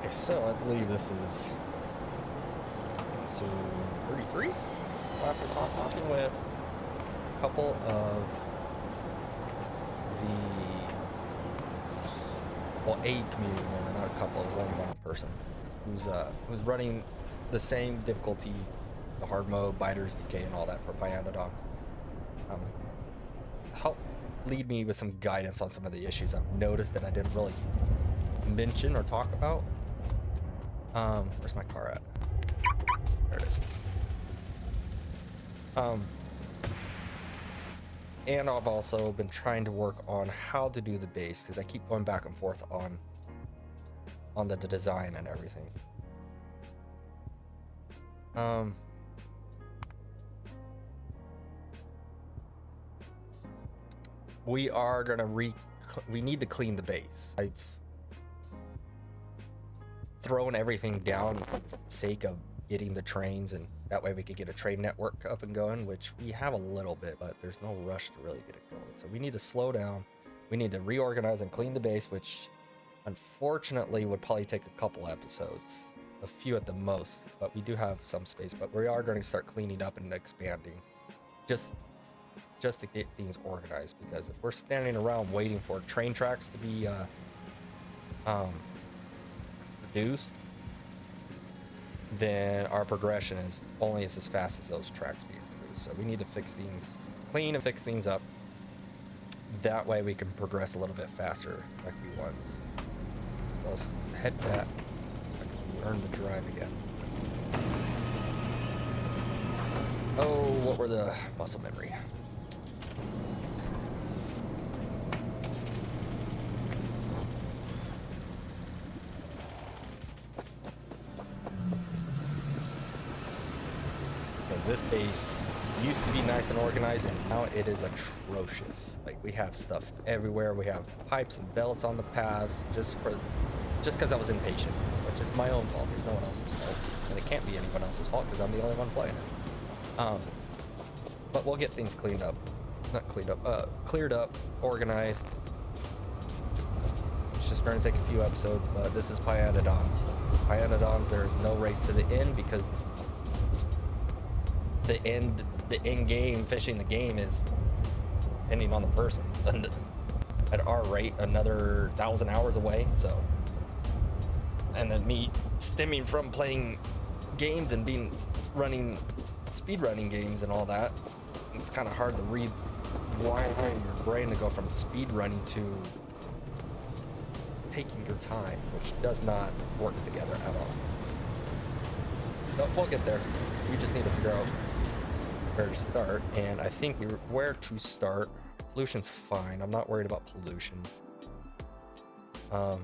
Okay, so I believe this is episode 33. After talking with a couple of a community member, not a couple, it was only one person, who's running the same difficulty, the hard mode, biters, decay, and all that for Pyanodons. Help lead me with some guidance on some of the issues I've noticed that I didn't really mention or talk about. Where's my car at? There it is. And I've also been trying to work on how to do the base, because I keep going back and forth on the design and everything. We are gonna we need to clean the base. I've thrown everything down for the sake of getting the trains, and that way we could get a train network up and going, which we have a little bit, but there's no rush to really get it going. So we need to slow down. We need to reorganize and clean the base, which unfortunately would probably take a couple episodes, a few at the most, but we do have some space. But we are going to start cleaning up and expanding just to get things organized, because if we're standing around waiting for train tracks to be produced, then our progression is only as fast as those tracks being produced. So we need to fix things, clean and fix things up. That way we can progress a little bit faster like we want. So let's head back. I can learn the drive again. Oh, what were the muscle memory? This base used to be nice and organized, and now it is atrocious. Like, we have stuff everywhere. We have pipes and belts on the paths just because I was impatient, which is my own fault. There's no one else's fault, and it can't be anyone else's fault because I'm the only one playing it. But we'll get things cleaned up, cleared up, organized. It's just going to take a few episodes, but this is Pyanodons. Pyanodons, there is no race to the end, because the end game, finishing the game, is depending on the person. And at our rate, another 1,000 hours away. So, and then me stemming from playing games and running speedrunning games and all that, it's kind of hard to rewire your brain to go from speedrunning to taking your time, which does not work together at all. So we'll get there. We just need to figure out where to start, and I think where to start. Pollution's fine. I'm not worried about pollution. I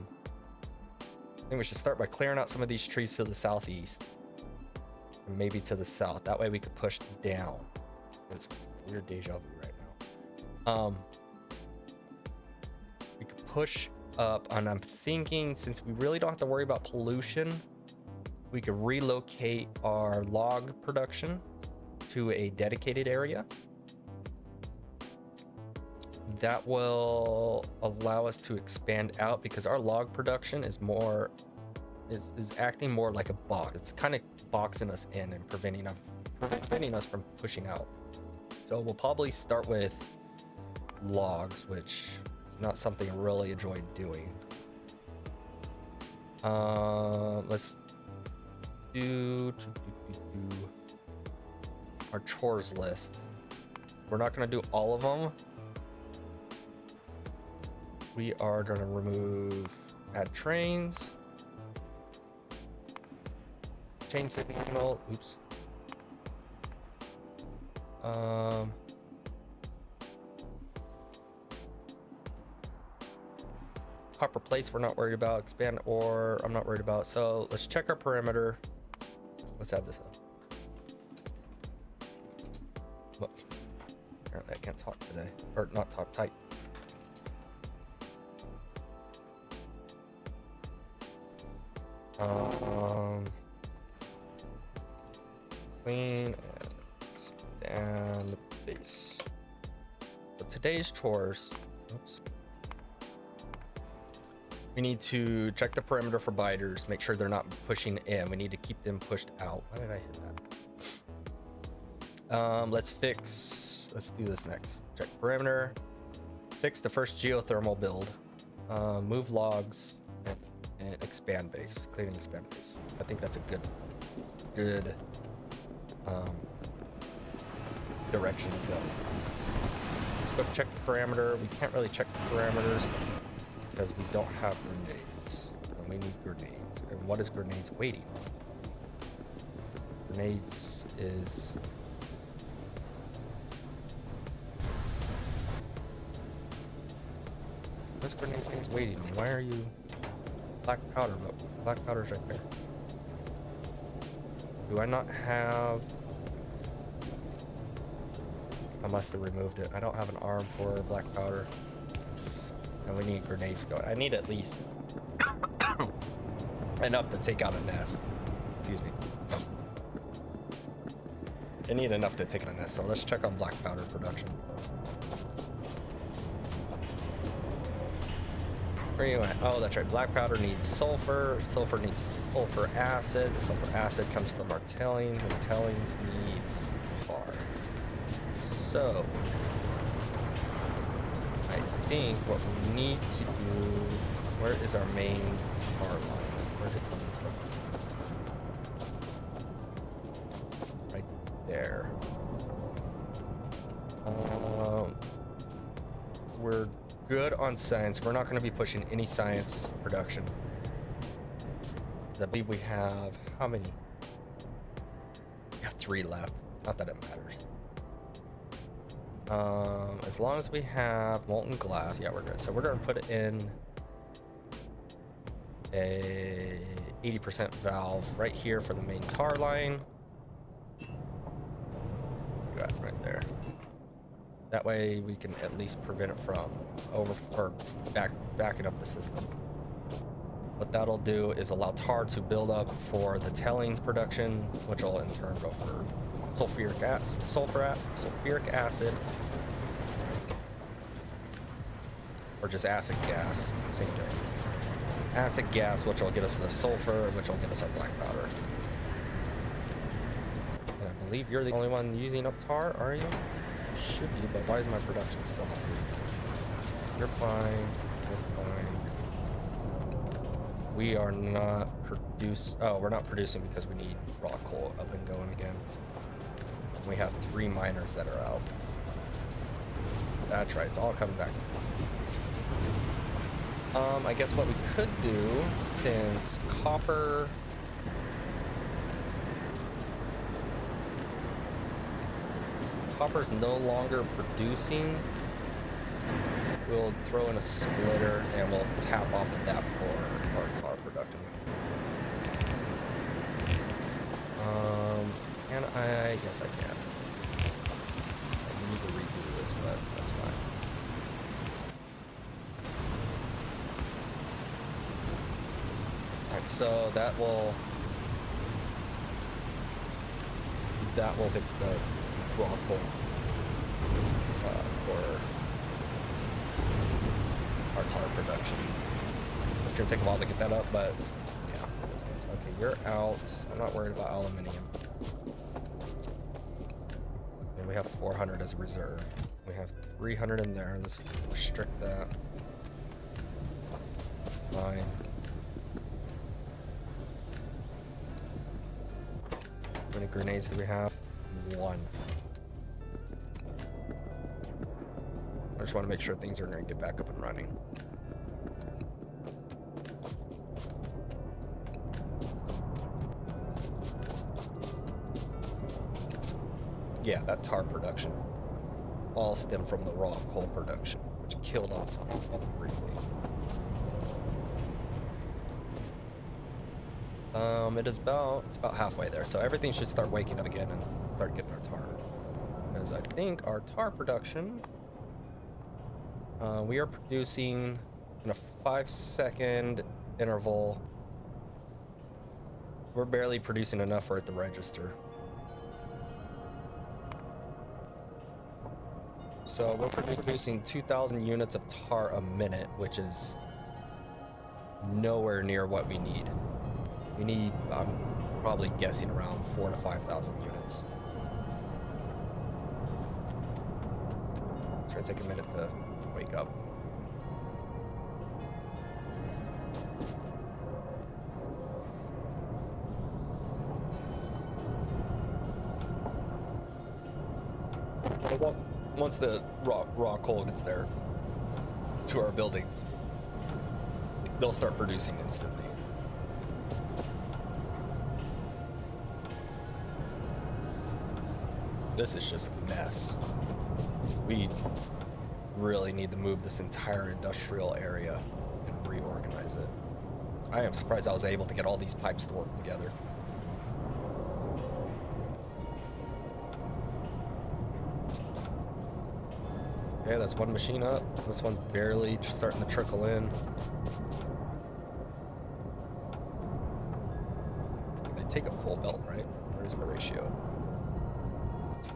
think we should start by clearing out some of these trees to the southeast, and maybe to the south. That way we could push down. It's weird deja vu right now. We could push up, and I'm thinking, since we really don't have to worry about pollution, we could relocate our log production to a dedicated area. That will allow us to expand out, because our log production is acting more like a box. It's kind of boxing us in and preventing us from pushing out. So we'll probably start with logs, which is not something I really enjoy doing. Let's do our chores list. We're not going to do all of them. We are going to remove add trains, chain signal, oops. Copper plates we're not worried about. Expand ore I'm not worried about. So let's check our perimeter. Let's add this up. Well, apparently I can't talk today, or not talk tight. Clean and base. So today's chores, oops. We need to check the perimeter for biters, make sure they're not pushing in. We need to keep them pushed out. Why did I hit that? Let's do this next. Check perimeter, fix the first geothermal build, move logs, and expand base, clean and expand base. I think that's a good direction to go. Let's go check the parameter. We can't really check the parameters because we don't have grenades, and we need grenades. And what is grenades waiting on? Grenades is what's grenades waiting on? Why are you black powder? But black powder's right there. Do I not have? I must have removed it. I don't have an arm for black powder. And we need grenades going. I need at least enough to take out a nest. Excuse me. I need enough to take out a nest. So let's check on black powder production. Where are you at? Oh, that's right. Black powder needs sulfur. Sulfur needs sulfur acid. The sulfur acid comes from our tailings, and tailings needs tar. So I think what we need to do, where is our main tar line? Where's it coming from? Right there. We're good on science. We're not going to be pushing any science production. I believe we have how many? We have 3 left. Not that it matters. As long as we have molten glass, yeah, we're good. So we're going to put in a 80% valve right here for the main tar line. Got it right there. That way we can at least prevent it from backing up the system. What that'll do is allow tar to build up for the tailings production, which will in turn go for sulfuric acid, or just acid gas, same thing. Acid gas, which will get us the sulfur, which will get us our black powder. And I believe you're the only one using up tar, are you? Should be, but why is my production still not good? You're fine. You're fine. We are not we're not producing because we need raw coal up and going again. We have 3 miners that are out. That's right, it's all coming back. I guess what we could do, since copper's no longer producing, we'll throw in a splitter and we'll tap off of that for our tar production. Can I? Yes, I can. I need to redo this, but that's fine. Alright, so that will fix the raw coal for our tar production. It's gonna take a while to get that up, but yeah. Okay, you're out. I'm not worried about aluminium. And we have 400 as a reserve. We have 300 in there. Let's restrict that. Fine. How many grenades do we have? 1. I just want to make sure things are going to get back up and running. Yeah, that tar production all stemmed from the raw coal production, which killed off everything. It's about halfway there, so everything should start waking up again and start getting our tar. Because I think our tar production, we are producing in a 5-second interval. We're barely producing enough for it to register. So we're producing 2,000 units of tar a minute, which is nowhere near what we need. We need, I'm probably guessing around 4,000 to 5,000 units. It's gonna take a minute to wake up. Once the raw coal gets there to our buildings, they'll start producing instantly. This is just a mess. We really need to move this entire industrial area and reorganize it. I am surprised I was able to get all these pipes to work together. Okay, that's one machine up. This one's barely starting to trickle in. They take a full belt, right? Where's my ratio?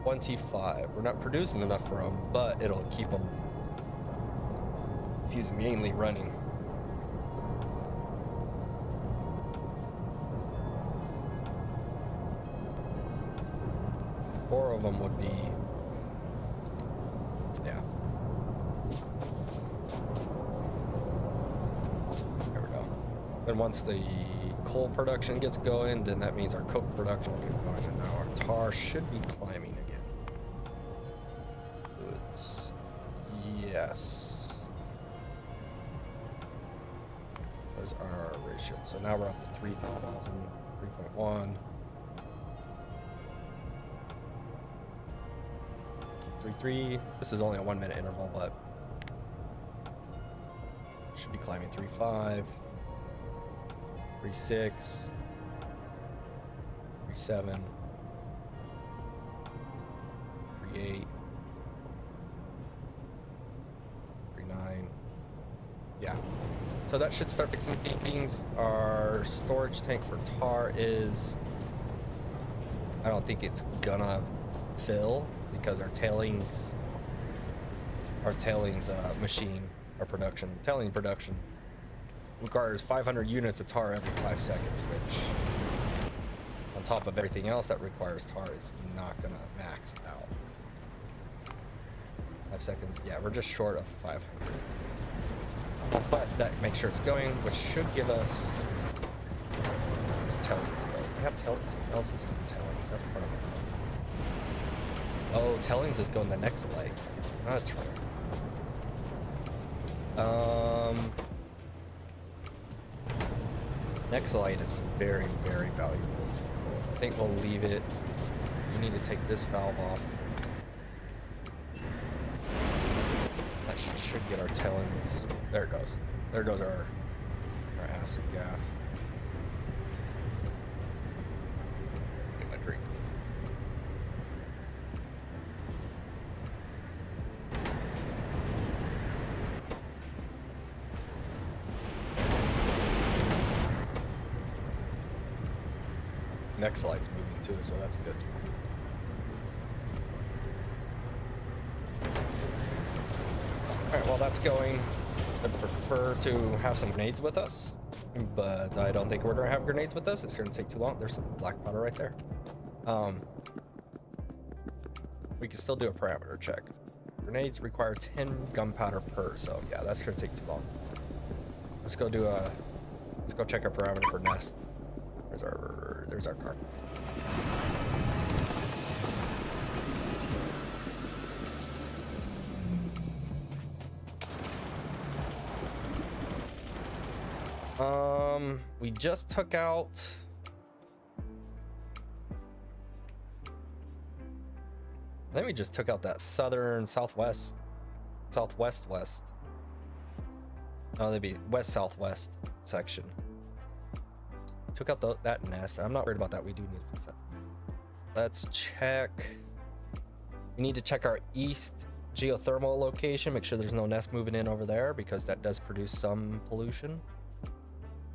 25. We're not producing enough for them, but it'll keep them, excuse me, mainly running. Four of them would be, yeah. There we go. And once the coal production gets going, then that means our coke production will get going, and now our tar should be climbing again. Goods. Yes. Those are our ratios. So now we're up to 3,000, 3.1. 3.3. This is only a 1 minute interval, but should be climbing 3.5. 3.6, 3.7, 3.8, 3.9. Yeah. So that should start fixing things. Our storage tank for tar is, I don't think it's gonna fill because our tailings machine, our tailing production requires 500 units of tar every 5 seconds, which on top of everything else that requires tar is not gonna max out. 5 seconds, yeah, we're just short of 500. But that makes sure it's going, which should give us, where's tailings go? We have tailings, what else is in tailings? That's part of it. Oh, tailings is going the next light. That's right. Next light is very, very valuable. I think we'll leave it. We need to take this valve off. That should get our tailings. There it goes. There goes our acid gas. Get my drink. Next light's moving too, so that's good. Alright, while that's going, I'd prefer to have some grenades with us, but I don't think we're gonna have grenades with us. It's gonna take too long. There's some black powder right there. We can still do a parameter check. Grenades require 10 gunpowder per, so yeah, that's gonna take too long. Let's go check our parameter for nest. There's our car. We just took out, I think we just took out that southwest. Oh, that'd be west-southwest section. Took out that nest. I'm not worried about that. We do need to fix that. Let's check. We need to check our east geothermal location. Make sure there's no nest moving in over there because that does produce some pollution.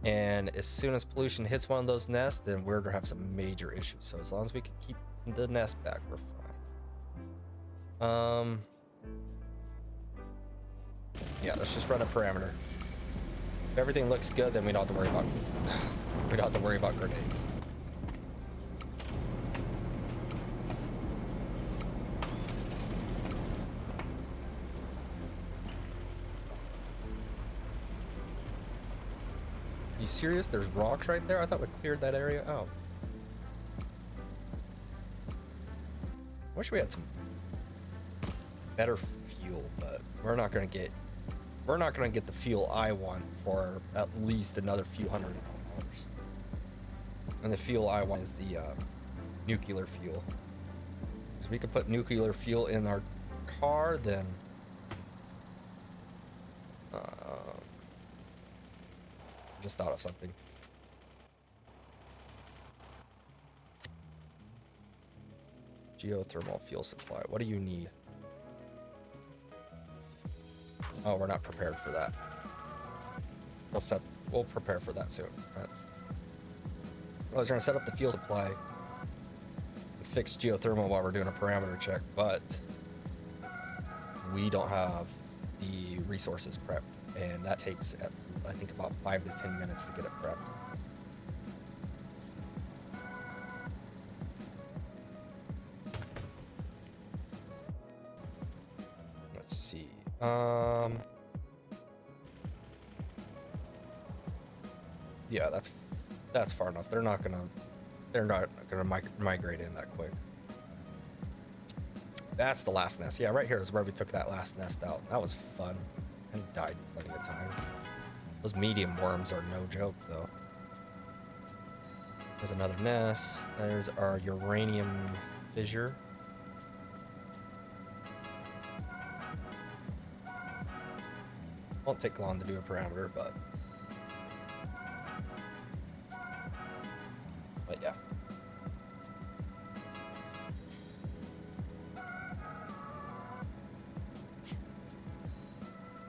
And as soon as pollution hits one of those nests, then we're gonna have some major issues. So as long as we can keep the nest back, we're fine. Yeah, let's just run a parameter. If everything looks good, then we don't have to worry about we don't have to worry about grenades. You serious? There's rocks right there? I thought we cleared that area out. Wish we had some better fuel, but we're not gonna get the fuel I want for at least another few $100. And the fuel I want is the nuclear fuel. So we could put nuclear fuel in our car, then just thought of something. Geothermal fuel supply. What do you need? Oh, we're not prepared for that. We'll prepare for that soon. Right. I was gonna set up the fuel supply and fix geothermal while we're doing a parameter check, but we don't have the resources prepped, and that takes, I think, about 5 to 10 minutes to get it prepped. Let's see. Yeah, that's far enough. They're not gonna migrate in that quick. That's the last nest. Yeah, right here is where we took that last nest out. That was fun and died plenty of time. Those medium worms are no joke, though. There's another nest. There's our uranium fissure. Won't take long to do a parameter, but yeah.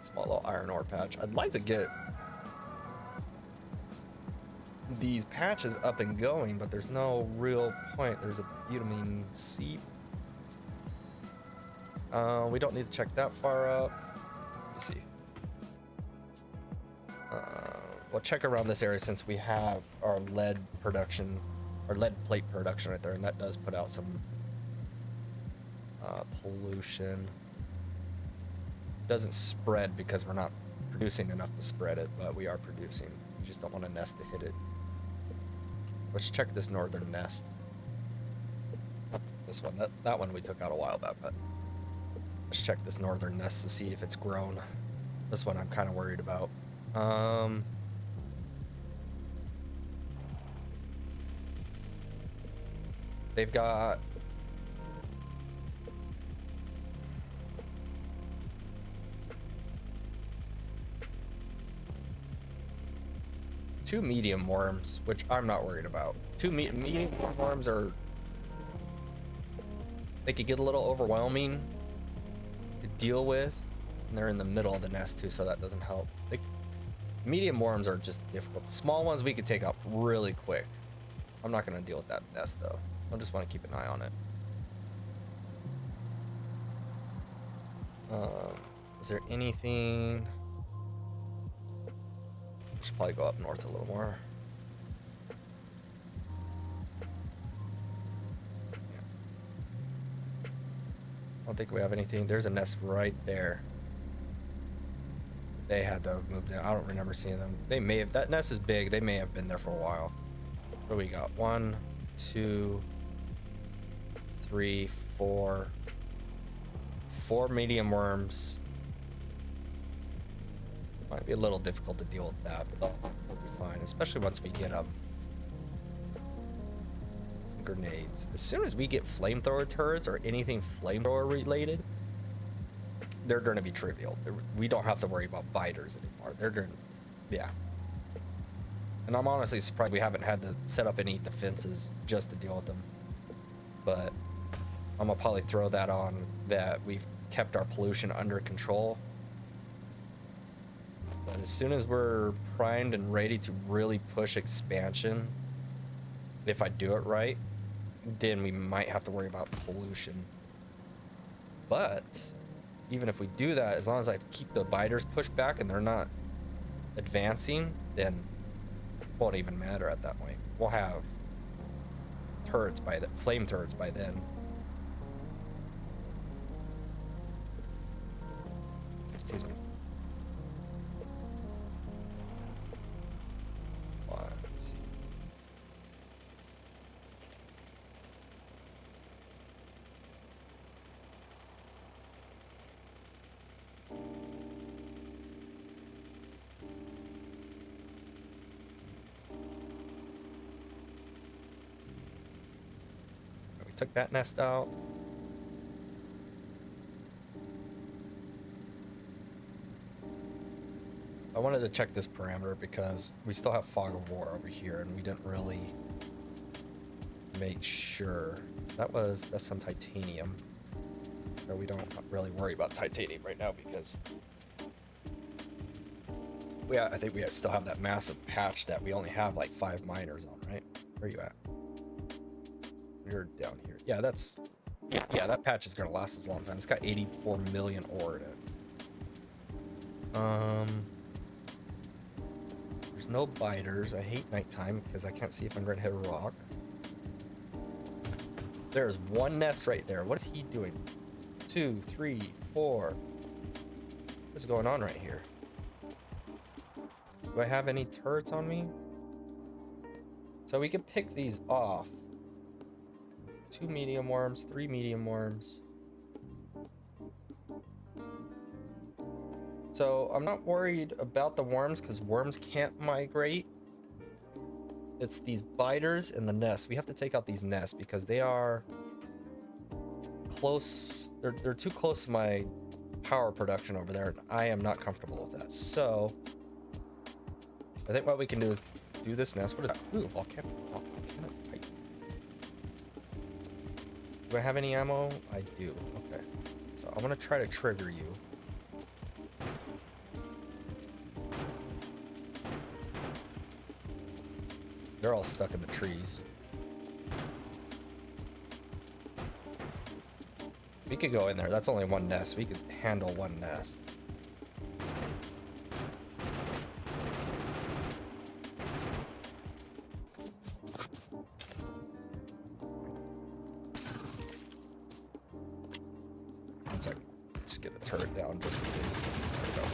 Small little iron ore patch. I'd like to get these patches up and going, but there's no real point. There's a butamine seep. We don't need to check that far up. Let me see. We'll check around this area since we have our lead production, our lead plate production right there, and that does put out some pollution. Doesn't spread because we're not producing enough to spread it, but we are producing. We just don't want a nest to hit it. Let's check this northern nest. This one, that one we took out a while back, but let's check this northern nest to see if it's grown. This one I'm kind of worried about. They've got two medium worms, which I'm not worried about. Two medium worms are, they could get a little overwhelming to deal with, and they're in the middle of the nest too, so that doesn't help. Medium worms are just difficult. The small ones we could take out really quick. I'm not going to deal with that nest though. I just want to keep an eye on it. Is there anything? Should probably go up north a little more. I don't think we have anything. There's a nest right there. They had to move down. I don't remember seeing them. They may have, that nest is big. They may have been there for a while. What do we got? 1, 2, 3, 4. 4 medium worms. Might be a little difficult to deal with that, but we'll be fine, especially once we get some grenades. As soon as we get flamethrower turrets or anything flamethrower related, they're going to be trivial. We don't have to worry about biters anymore. They're going to, yeah. And I'm honestly surprised we haven't had to set up any defenses just to deal with them. But I'm gonna probably throw that on that we've kept our pollution under control. But as soon as we're primed and ready to really push expansion, if I do it right, then we might have to worry about pollution. But even if we do that, as long as I keep the biters pushed back and they're not advancing, then it won't even matter at that point. We'll have turrets by the flame turrets by then. Excuse me. Let's see. We took that nest out. I wanted to check this parameter because we still have fog of war over here and we didn't really make sure. That's some titanium. So we don't really worry about titanium right now because I think we still have that massive patch that we only have like 5 miners on, right? Where are you at? You're down here. Yeah, that patch is gonna last us a long time. It's got 84 million ore in it. There's no biters. I hate nighttime because I can't see if I'm going to hit a rock. There's one nest right there. What is he doing? 2, 3, 4. What's going on right here? Do I have any turrets on me? So we can pick these off. 2 medium worms, 3 medium worms. So I'm not worried about the worms because worms can't migrate. It's these biters and the nests. We have to take out these nests because they are close. They're too close to my power production over there, and I am not comfortable with that. So I think what we can do is do this nest. What is that? Ooh, volcanic pipe. Do I have any ammo? I do. Okay. So I'm gonna try to trigger you. They're all stuck in the trees. We could go in there. That's only one nest. We could handle one nest. One second. Just get the turret down just in case. There we go.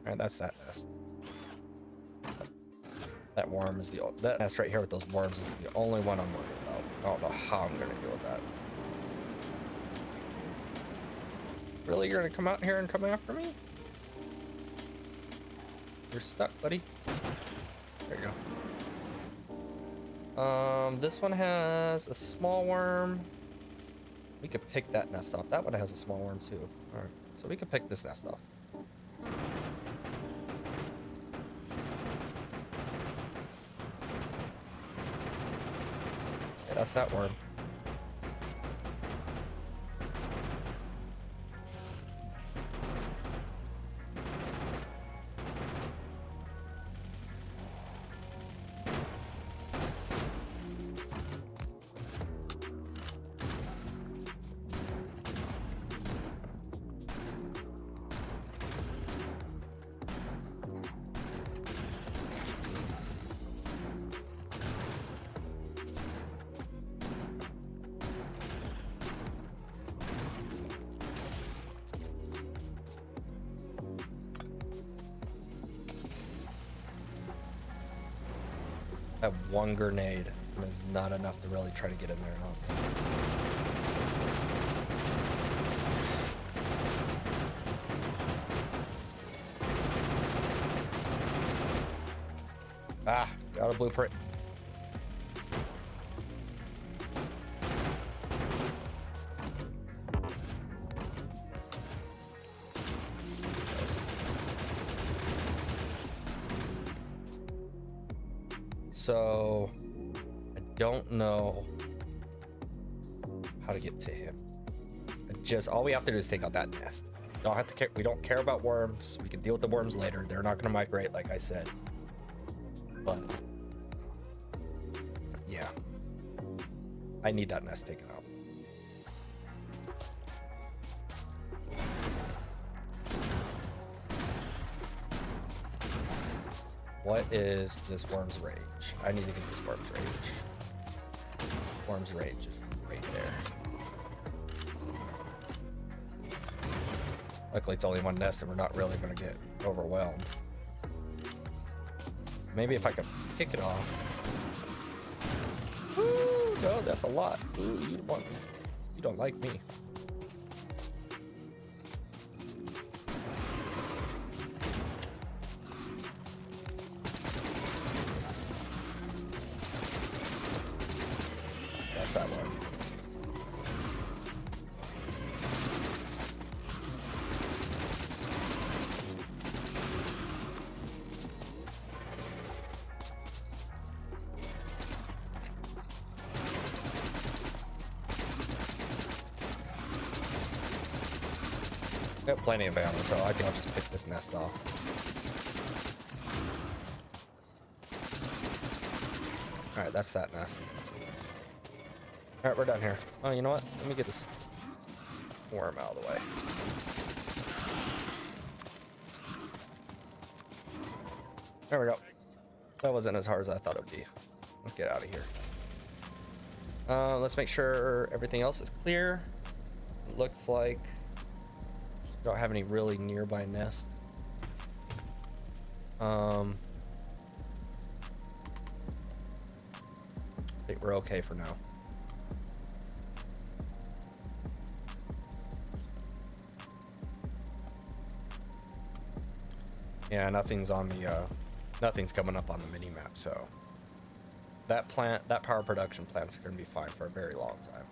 Alright, that's that nest. That worm is that nest right here with those worms is the only one I'm worried about. I don't know how I'm gonna deal with that. Really, you're gonna come out here and come after me? You're stuck, buddy. There you go. This one has a small worm. We could pick that nest off. That one has a small worm too. Alright, so we could pick this nest off. That's that worm. That one grenade is not enough to really try to get in there, huh? Ah, got a blueprint. So I don't know how to get to him. All we have to do is take out that nest. Don't have to care. We don't care about worms. We can deal with the worms later. They're not going to migrate, like I said. But yeah, I need that nest taken out. What is this worm's rage? I need to get this worm's rage. Worm's rage is right there. Luckily it's only one nest and we're not really going to get overwhelmed. Maybe if I could pick it off. Ooh, no, that's a lot. Ooh, you don't like me. That's that one. I got plenty of ammo, so I think I'll just pick this nest off. Alright, that's that nest. Alright, we're done here. Oh, you know what? Let me get this worm out of the way. There we go. That wasn't as hard as I thought it would be. Let's get out of here. Let's make sure everything else is clear. It looks like we don't have any really nearby nests. I think we're okay for now. Yeah, nothing's on the nothing's coming up on the mini map, so that power production plant's gonna be fine for a very long time.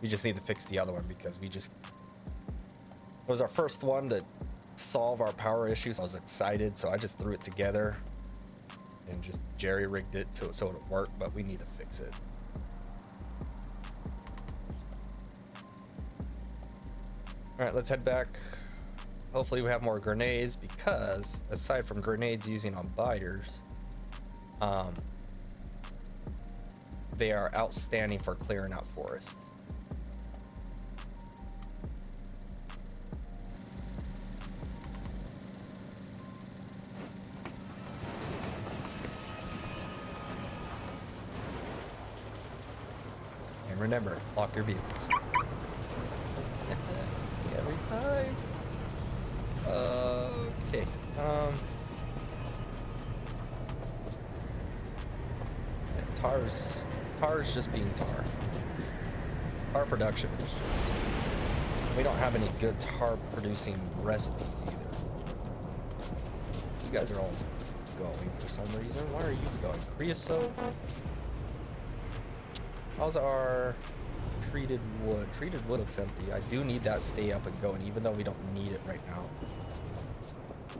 We just need to fix the other one because it was our first one to solve our power issues. I was excited, so I just threw it together and just jerry-rigged it so it'll work, but we need to fix it. All right, let's head back. Hopefully we have more grenades, because aside from grenades using on biters, they are outstanding for clearing out forest. And remember, lock your vehicles. It's me every time. Okay. Yeah, tar's just being tar. Tar production is just. We don't have any good tar producing recipes either. You guys are all going for some reason. Why are you going? Creosote? How's our treated wood? Treated wood looks empty. I do need that to stay up and going, even though we don't need it right now.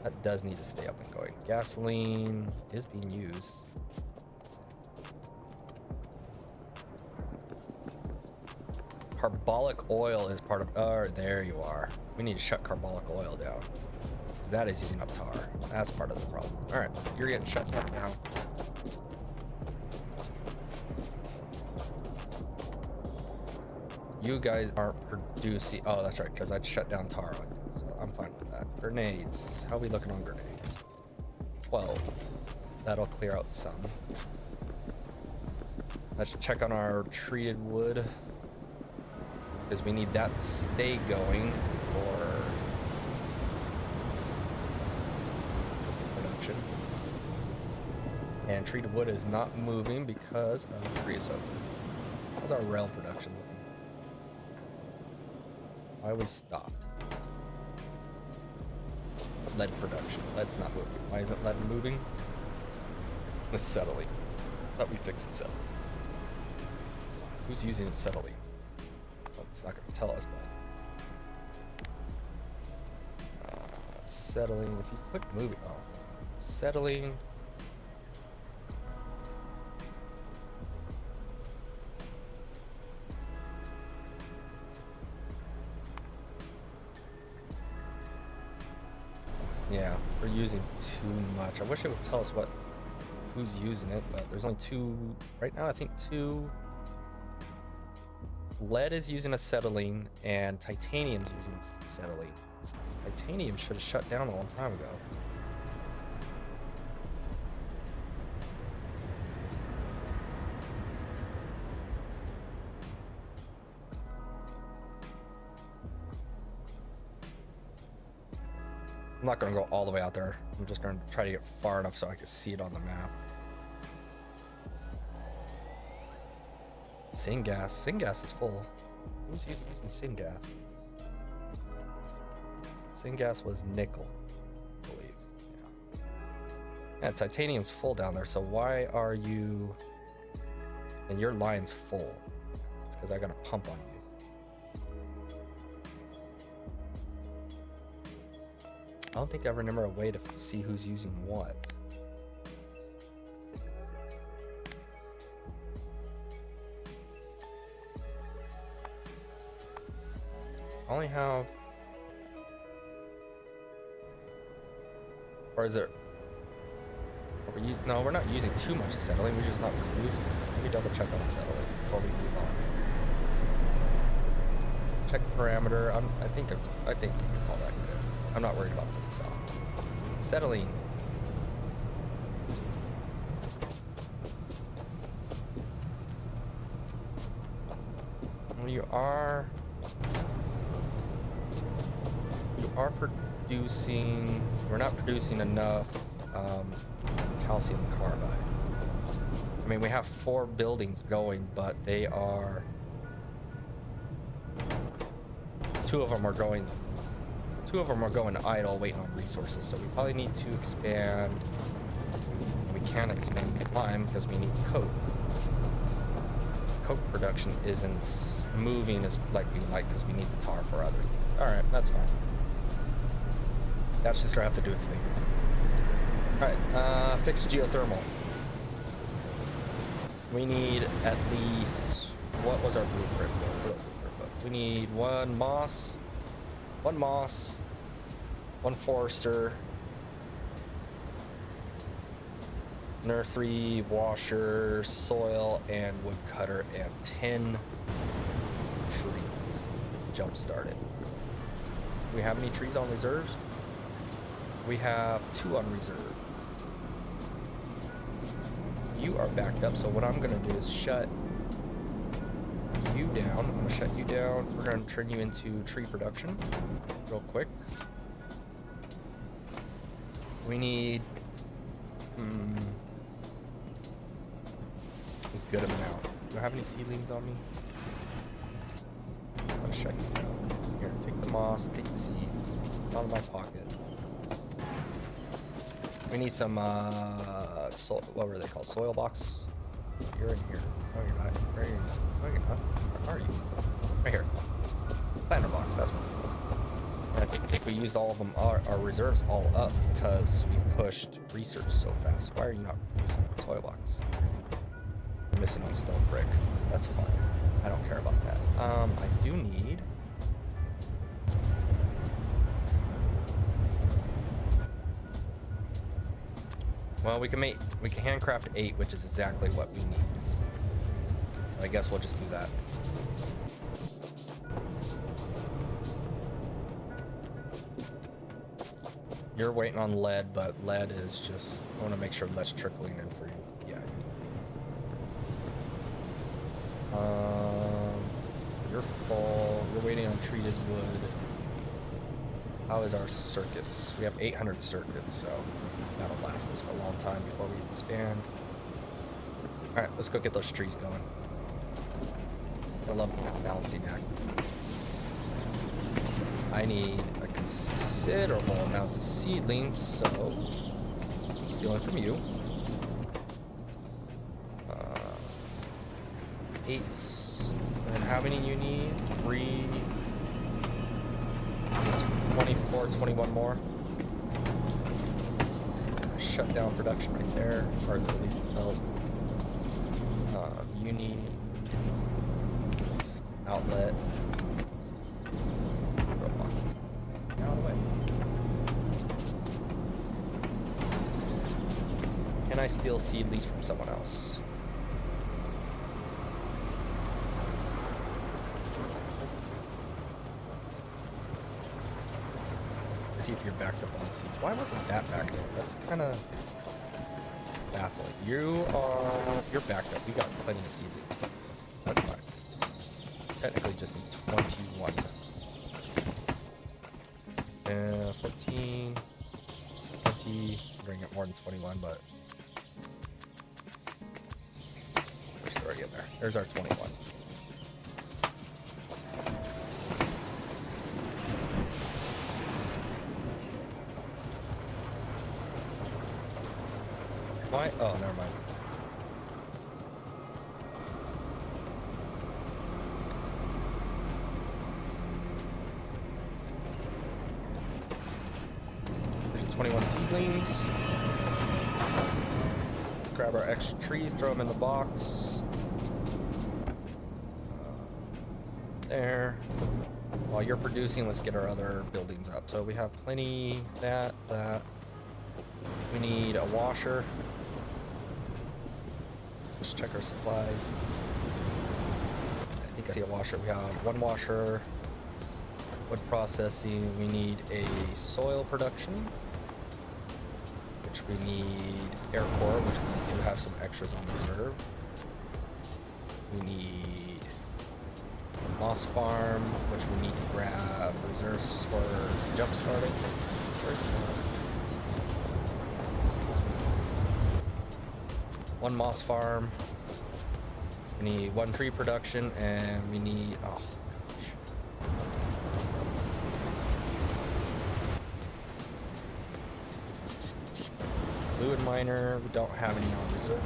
That does need to stay up and going. Gasoline is being used. Carbolic oil is part of. Oh, there you are. We need to shut carbolic oil down, because that is using up tar. That's part of the problem. All right, you're getting shut down now. You guys aren't producing. Oh, that's right, because I'd shut down tar on you, so I'm fine with that. Grenades. How are we looking on grenades? 12. That'll clear out some. Let's check on our treated wood, because we need that to stay going for production. And treated wood is not moving because of creosote. How's our rail production looking? Why we stopped? Lead production. Lead's not moving. Why isn't lead moving? Acetylene. Thought we fixed acetylene. Who's using acetylene? Well, it's not going to tell us, but acetylene. If you quit moving, oh, acetylene. Yeah, we're using too much. I wish it would tell us who's using it, but there's only two right now. I think two. Lead is using acetylene, and titanium's using acetylene. Titanium should have shut down a long time ago. I'm not gonna go all the way out there. I'm just gonna try to get far enough so I can see it on the map. Syngas. Syngas is full. Who's using Syngas? Syngas was nickel, I believe. Yeah, titanium's full down there, so why are you... And your line's full. It's because I got a pump on you. I don't think I remember a way to see who's using what. I only have... Or is it... No, we're not using too much acetylene, we're just not producing it. Let me double check on acetylene before we move on. Check parameter. I think you can call that good. I'm not worried about the cell. Acetylene. Well, you are producing... We're not producing enough calcium carbide. I mean, we have 4 buildings going, but they are... 2 of them are going idle, waiting on resources. So we probably need to expand. We can't expand Tapeline because we need coke. Coke production isn't moving as like we like because we need the tar for other things. All right, that's fine. That's just gonna have to do its thing. All right, fix geothermal. We need at least, what was our blueprint? We need 1 moss, 1 forester, nursery, washer, soil, and woodcutter, and 10 trees. Jump started. Do we have any trees on reserves? We have 2 on reserve. You are backed up, so what I'm gonna do is shut you down. I'm gonna shut you down. We're gonna turn you into tree production real quick. We need a good amount. Do I have any seedlings on me? I'm gonna shut you down. Here, take the moss, take the seeds out of my pocket. We need some what were they called? Soil box. You're in here. No, you're not. Where are you? No, you're not. Where are you? Right here. Planter box. That's one. And I think we used all of them, our reserves all up because we pushed research so fast. Why are you not using soil box? I'm missing on stone brick. That's fine. I don't care about that. I do need. Well, we can handcraft 8, which is exactly what we need. I guess we'll just do that. You're waiting on lead, but lead is just... I want to make sure lead's trickling in for you. Yeah. You're full. You're waiting on treated wood. How is our circuits? We have 800 circuits, so that'll last us for a long time before we expand. All right, let's go get those trees going. I love balancing act. I need a considerable amount of seedlings, so I'm stealing from you. 8. And how many you need? 3. 24, 21 more. Shut down production right there, or at least the belt. You need outlet. Robot. Out of the way. Can I steal seed leaves from someone else? See if you're backed up on seeds. Why wasn't that backed up? That's kind of baffling. You're backed up. We got plenty of seedlings. That's fine. Technically just need 21. 14, 20, bring it more than 21, but there's 30 in there. There's our 21. Why? Oh, never mind. There's 21 seedlings. Grab our extra trees, throw them in the box. There. While you're producing, let's get our other buildings up. So we have plenty, that. We need a washer. Let's check our supplies. I think I see a washer. We have one washer. Wood processing. We need a soil production, which we need air core, which we do have some extras on reserve. We need a moss farm, which we need to grab reserves for jump starting. One moss farm. We need one tree production, and we need fluid miner. We don't have any on reserve.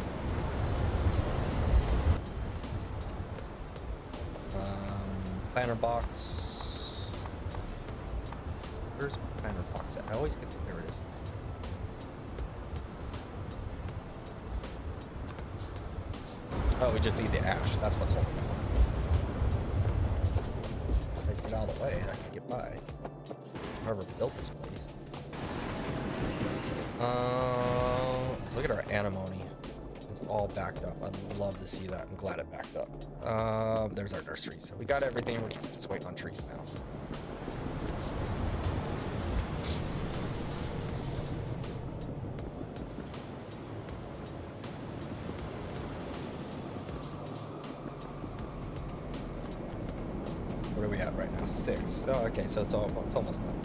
Planter box. Where's planter box at? I always get there. It is. Oh, we just need the ash. That's what's holding it. Let's get out of the way. I can get by. Whoever built this place. Look at our antimony. It's all backed up. I'd love to see that. I'm glad it backed up. There's our nursery. So we got everything. We're just waiting on trees now. What are we at right now? 6. Oh, okay. So it's almost done.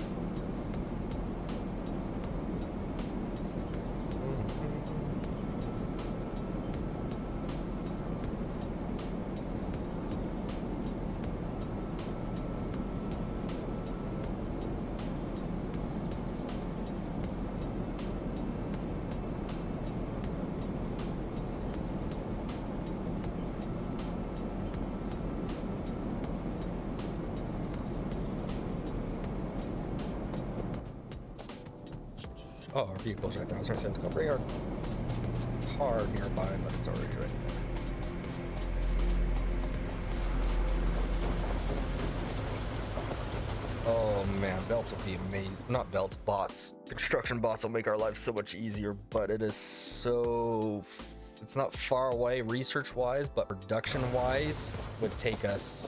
Oh, our vehicle's right now. I was trying to go bring our car nearby, but it's already ready. Oh man, belts will be amazing. Not belts, bots. Construction bots will make our life so much easier, but it is so... It's not far away research-wise, but production-wise would take us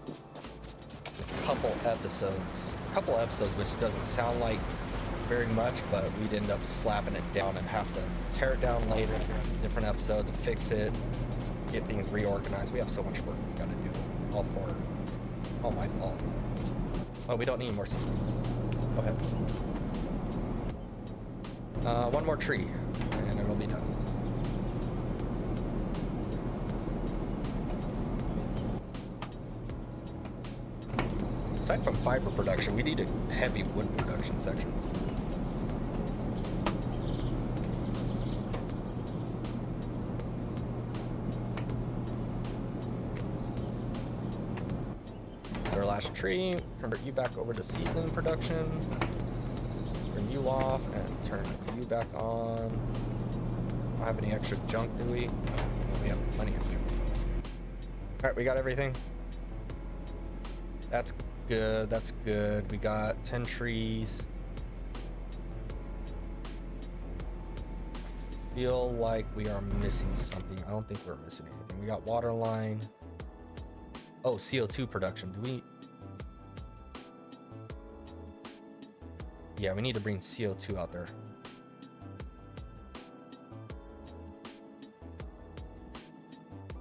a couple episodes. Which doesn't sound like very much, but we'd end up slapping it down and have to tear it down later, different episode to fix it, get things reorganized. We have so much work we gotta do. All my fault. Oh, we don't need more seedlings. Go ahead. One more tree, and it'll be done. Aside from fiber production, we need a heavy wood production section. Our last tree, convert you back over to seedling production. Turn you off and turn you back on. Don't have any extra junk, do we? We have plenty of junk. Alright, we got everything. That's good, that's good. We got 10 trees. I feel like we are missing something. I don't think we're missing anything. We got water line. Oh, CO2 production. Do we? Yeah, we need to bring CO2 out there.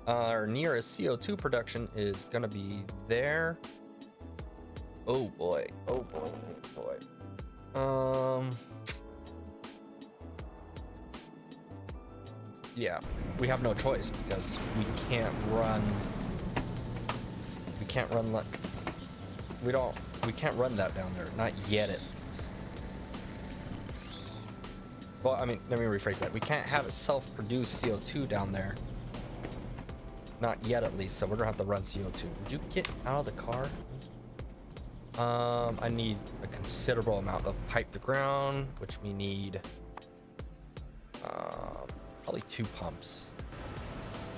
Our nearest CO2 production is gonna be there. Oh boy. Oh boy. Oh boy. Yeah, we have no choice because we can't run. We can't run. We can't run that down there. Not yet, at least. Well, I mean, let me rephrase that. We can't have it self-produce CO2 down there. Not yet, at least. So we're gonna have to run CO2. Would you get out of the car? I need a considerable amount of pipe to ground, which we need probably 2 pumps.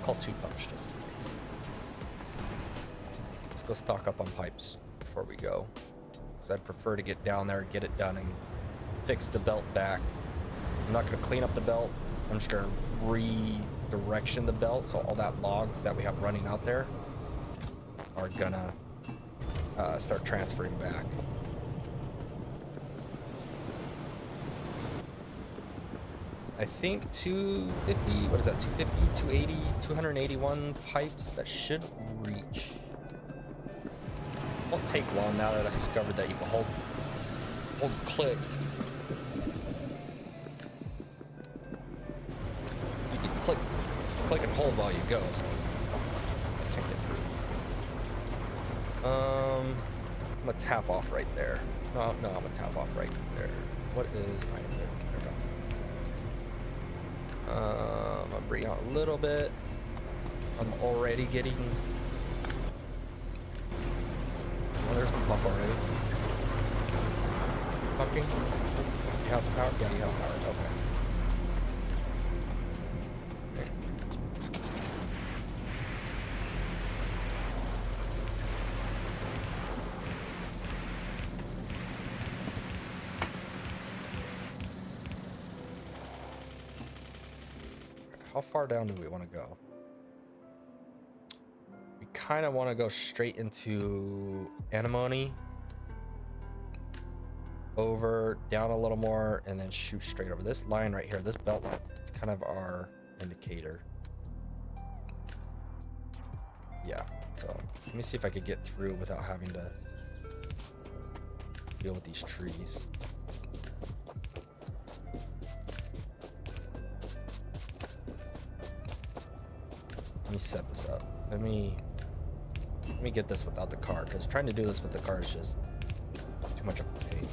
Call 2 pumps just in case. Let's go stock up on pipes before we go, because I'd prefer to get down there, get it done, and fix the belt back. I'm not going to clean up the belt. I'm just going to redirection the belt, so all that logs that we have running out there are gonna start transferring back. I think 250, what is that, 250, 280, 281 pipes, that should reach. Won't take long now that I discovered that you can hold click. You can click and hold while you go, so I can't get through. I'm gonna tap off right there. No, I'm gonna tap off right there. What is my there? I'm gonna bring out a little bit. I'm already getting. Oh, there's a pump already. Pumping. You have power? Yeah, you have power. Okay. How far down do we want to go? We kind of want to go straight into antimony, over, down a little more, and then shoot straight over. This line right here, this belt line, it's kind of our indicator. Yeah, so let me see if I could get through without having to deal with these trees. Let me set this up. Let me get this without the car, because trying to do this with the car is just too much of a pain.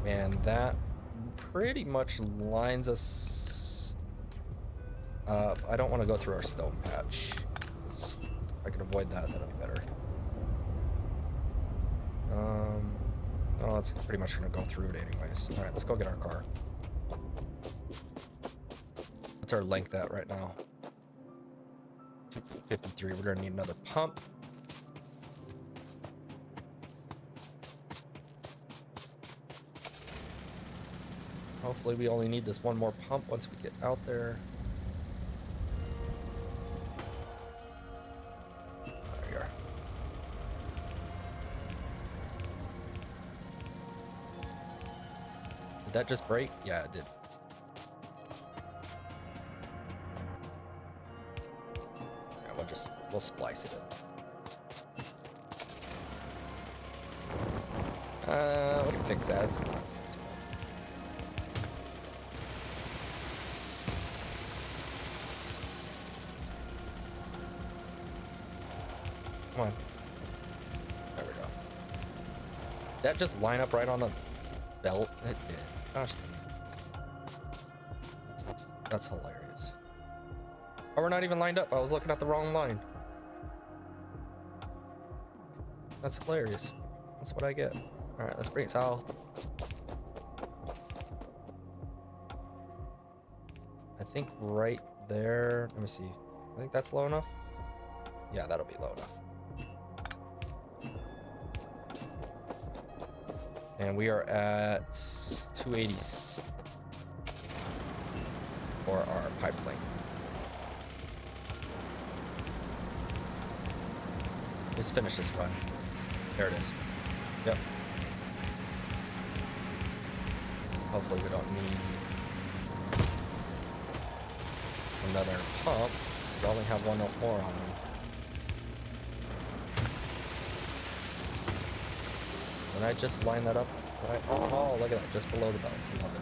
And that pretty much lines us up. I don't want to go through our stone patch. If I can avoid that, that'll be better. Oh, it's pretty much gonna go through it anyways. All right, let's go get our car. What's our length at right now? 253. We're gonna need another pump. Hopefully we only need this one more pump once we get out there. There we are. Did that just break? Yeah, it did. Yeah, we'll splice it in. We can fix that. It's not. Come on. There we go. Did that just line up right on the belt? It did. Gosh. That's hilarious. Oh, we're not even lined up. I was looking at the wrong line. That's hilarious. That's what I get. All right, let's bring it south. I think right there. Let me see. I think that's low enough. Yeah, that'll be low enough. And we are at 280 for our pipe length. Let's finish this run. There it is. Yep. Hopefully we don't need... another pump. We only have one more on me. And I just line that up right. Oh, look at that, just below the belt. Love it.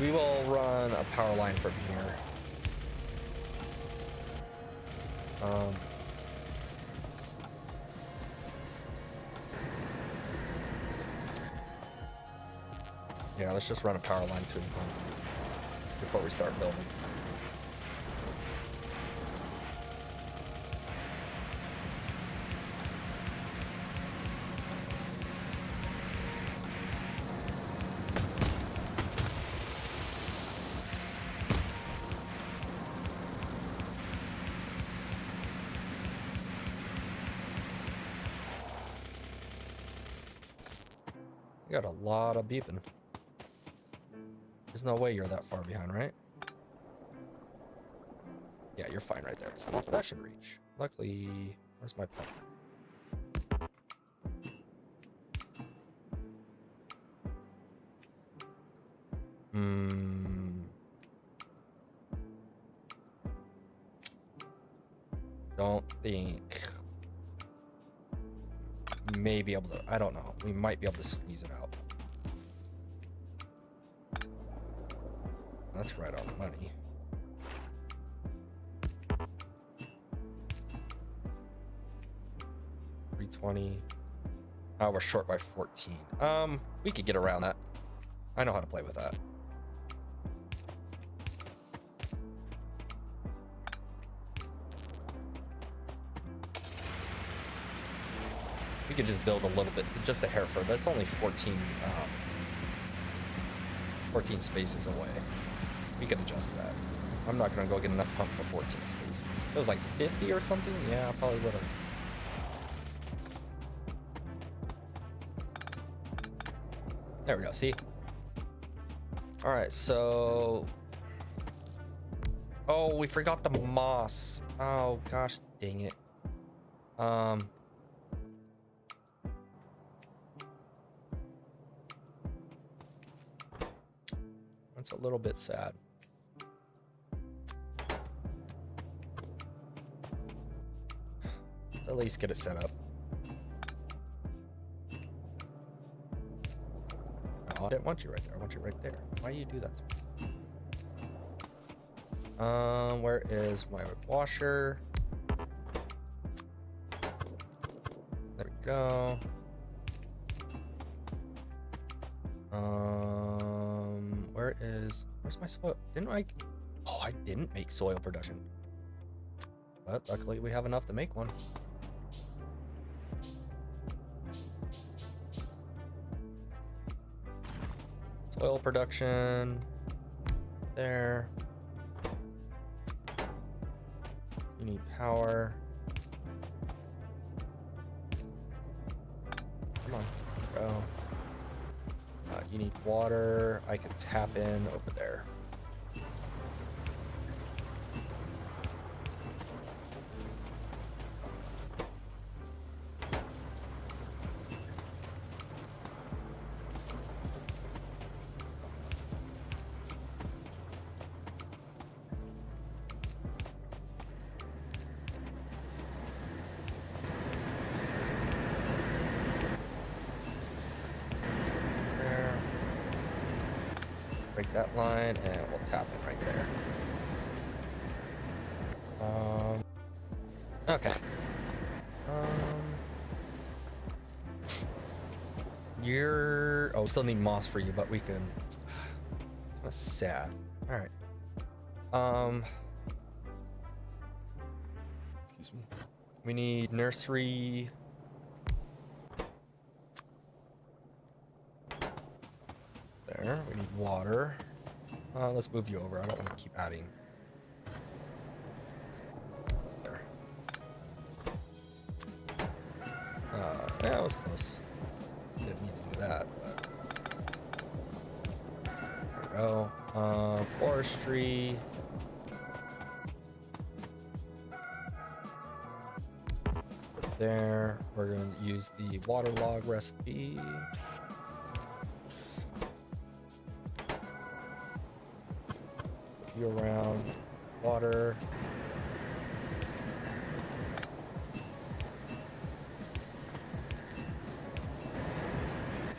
We will run a power line from here. Yeah, let's just run a power line to the pump before we start building. You got a lot of beeping. There's no way you're that far behind, right? Yeah, you're fine right there. So that should reach. Luckily, where's my pump? Don't think. May be able to. I don't know. We might be able to squeeze it out. That's right on the money. $320. Oh, we're short by 14. We could get around that. I know how to play with that. We could just build a little bit, just a hair further. That's only 14 spaces away. We can adjust that. I'm not gonna go get enough pump for 14 spaces. If it was like 50 or something, yeah, I probably would have. There we go, see? All right, so... Oh, we forgot the moss. Oh, gosh, dang it. That's a little bit sad. Let's at least get it set up. Oh, I didn't want you right there. I want you right there. Why do you do that to me? Where is my washer? There we go. Where's my soil? Oh, I didn't make soil production. But luckily we have enough to make one. Soil production. There. You need power. Come on, go. You need water. I can tap in over there. Break that line and we'll tap it right there. Okay. Oh, still need moss for you, but we can. That's sad. All right. Excuse me. We need nursery. There. We need water. Let's move you over. I don't want to keep adding. There. Yeah, that was close. Didn't need to do that, but there we go. Forestry. Put there. We're going to use the waterlog recipe. You around. Water.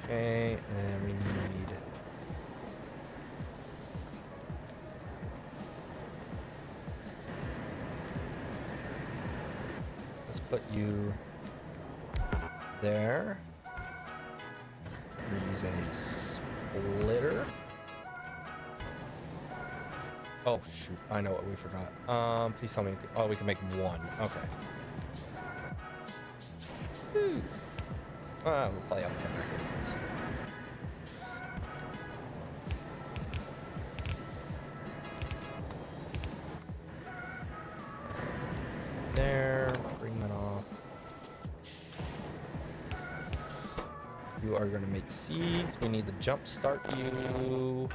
Okay, and we need... Let's put you there. We use a splitter. Oh shoot, I know what we forgot. Please tell me. Oh, we can make one. Okay. Whew. We'll probably have to come back anyways. There, bring that off. You are gonna make seeds. We need to jump start you.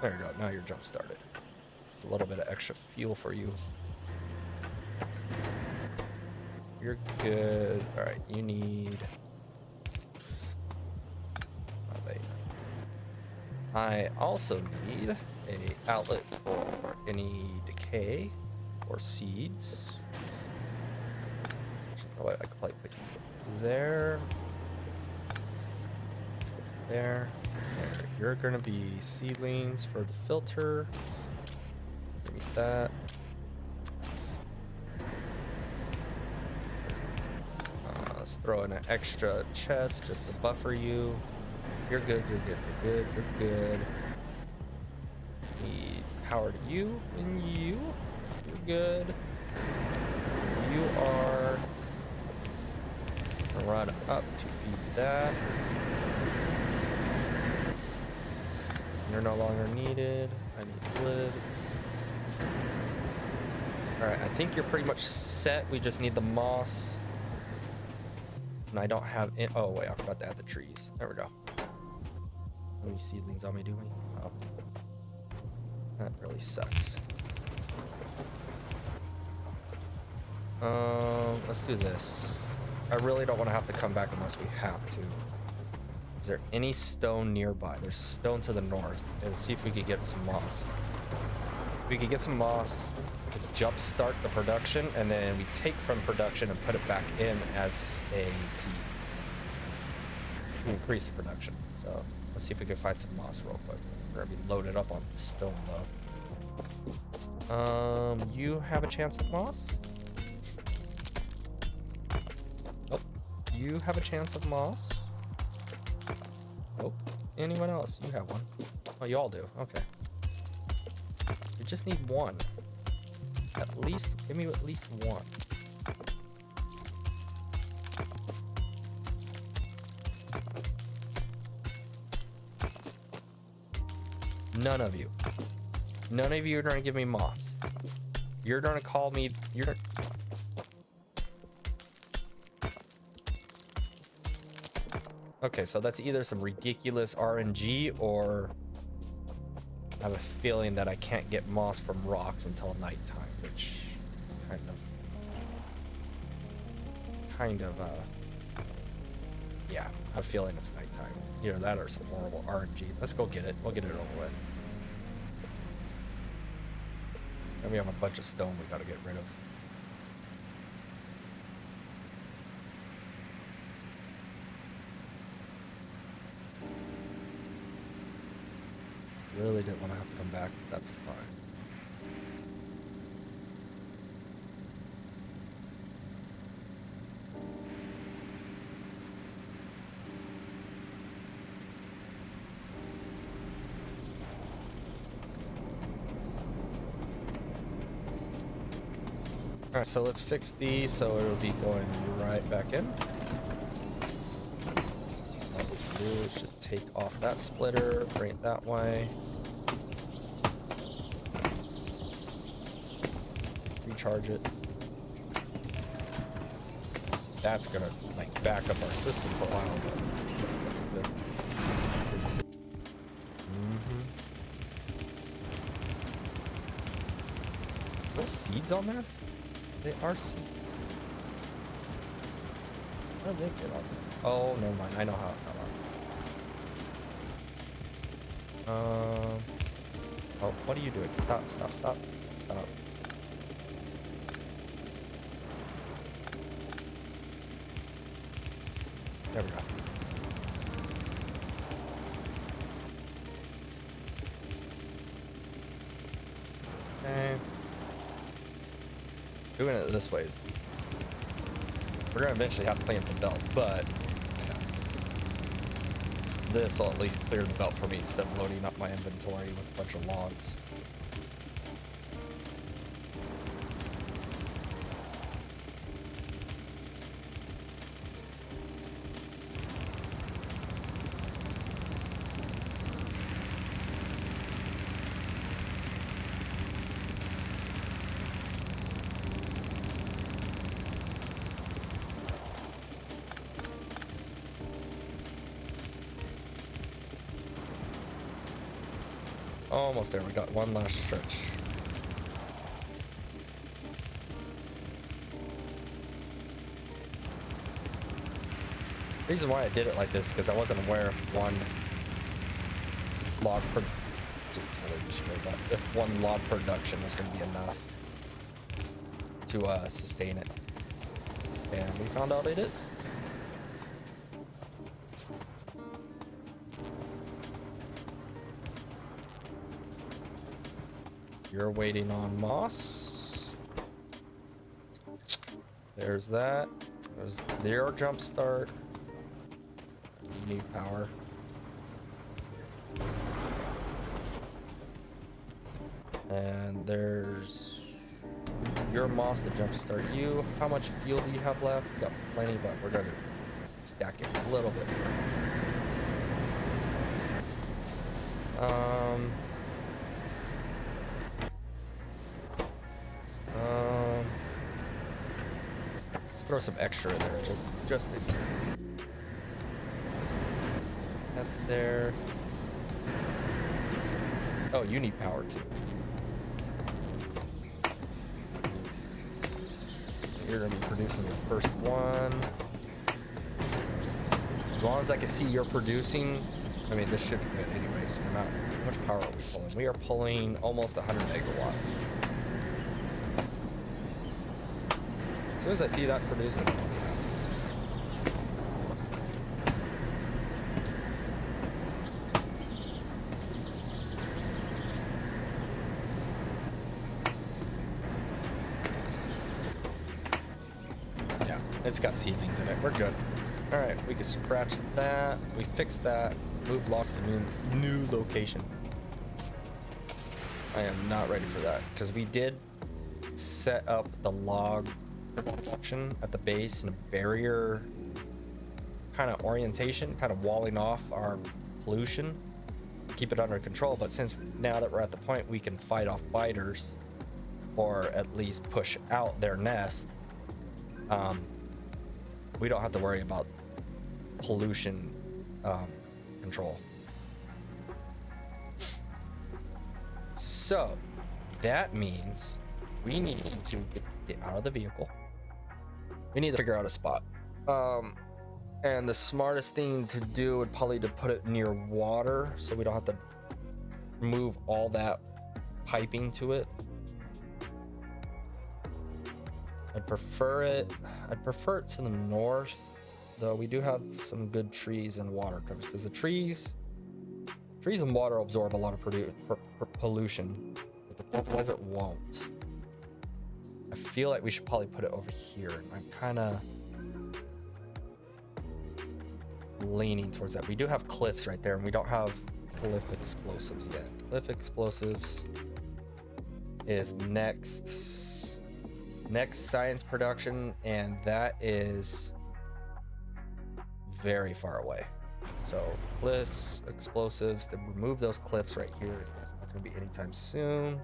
There you go, now you're jump started. It's a little bit of extra fuel for you. You're good. All right, you need... I also need a outlet for any decay or seeds. Oh, I could probably put you there. There. There. You're gonna be seedlings for the filter. Give me that. Let's throw in an extra chest just to buffer you. You're good, you're good, you're good, you're good. Need power to you and you. You're good. You are gonna run up to feed that. You're no longer needed. I need lid. Alright, I think you're pretty much set. We just need the moss. And I don't have it. Oh wait, I forgot to add the trees. There we go. How many seedlings on me do we? Oh. That really sucks. Let's do this. I really don't want to have to come back unless we have to. Is there any stone nearby? There's stone to the north. Let's see if we could get some moss. If we could get some moss to jump start the production, and then we take from production and put it back in as a seed. We increase the production. So let's see if we can find some moss real quick. We're gonna be loaded up on stone though. You have a chance at moss? Oh, you have a chance of moss? Nope. Anyone else? You have one. Oh, you all do. Okay. We just need one. At least, give me at least one. None of you. None of you are gonna give me moss. You're gonna call me. You're. Okay, so that's either some ridiculous RNG or I have a feeling that I can't get moss from rocks until nighttime, which is kind of, yeah, I have a feeling it's nighttime. Either that or some horrible RNG. Let's go get it. We'll get it over with. And we have a bunch of stone we gotta get rid of. Really didn't want to have to come back, but that's fine. All right, so let's fix these so it'll be going right back in. All we can do is just take off that splitter, bring it that way. Recharge it. That's gonna like back up our system for a while, but that's a good Are those seeds on there? They are seeds. How did they get on? Oh, never mind. I know how it got on. Oh, what are you doing? Stop, stop, stop, stop. There we go. Okay. Doing it this way is... We're gonna eventually have to clean up the belt, but this will at least clear the belt for me instead of loading up my inventory with a bunch of logs. Almost there. We got one last stretch. The reason why I did it like this is because I wasn't aware if one log per just totally straight up if one log production was going to be enough to sustain it, and we found out it is. You're waiting on moss. There's that. There's their jump start. You need power. And there's your moss to jump start you. How much fuel do you have left? You got plenty, but we're gonna stack it a little bit more. Let's throw some extra in there, just in here. That's there. Oh, you need power too. You're gonna be producing your first one. As long as I can see you're producing, I mean, this should be good anyways. We're not, how much power are we pulling? We are pulling almost 100 megawatts. As soon as I see that producing, yeah, it's got seedlings in it. We're good. All right, we can scratch that. We fixed that. Move lost to new location. I am not ready for that because we did set up the log production at the base in a barrier kind of orientation, kind of walling off our pollution, keep it under control. But since now that we're at the point we can fight off biters or at least push out their nest, we don't have to worry about pollution control. So that means we need to get out of the vehicle. We need to figure out a spot. And the smartest thing to do would probably to put it near water so we don't have to move all that piping to it. I'd prefer it to the north, though we do have some good trees and water covers because the trees and water absorb a lot of pollution, but the desert won't. I feel like we should probably put it over here, and I'm kind of leaning towards that. We do have cliffs right there, and we don't have cliff explosives yet. Cliff explosives is next science production, and that is very far away. So cliffs, explosives, to remove those cliffs right here, it's not going to be anytime soon.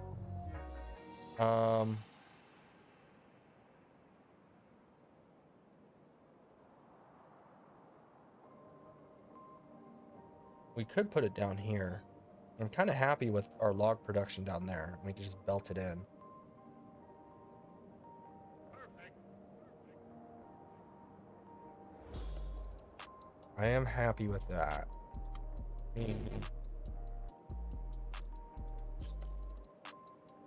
We could put it down here. I'm kind of happy with our log production down there. We can just belt it in. I am happy with that.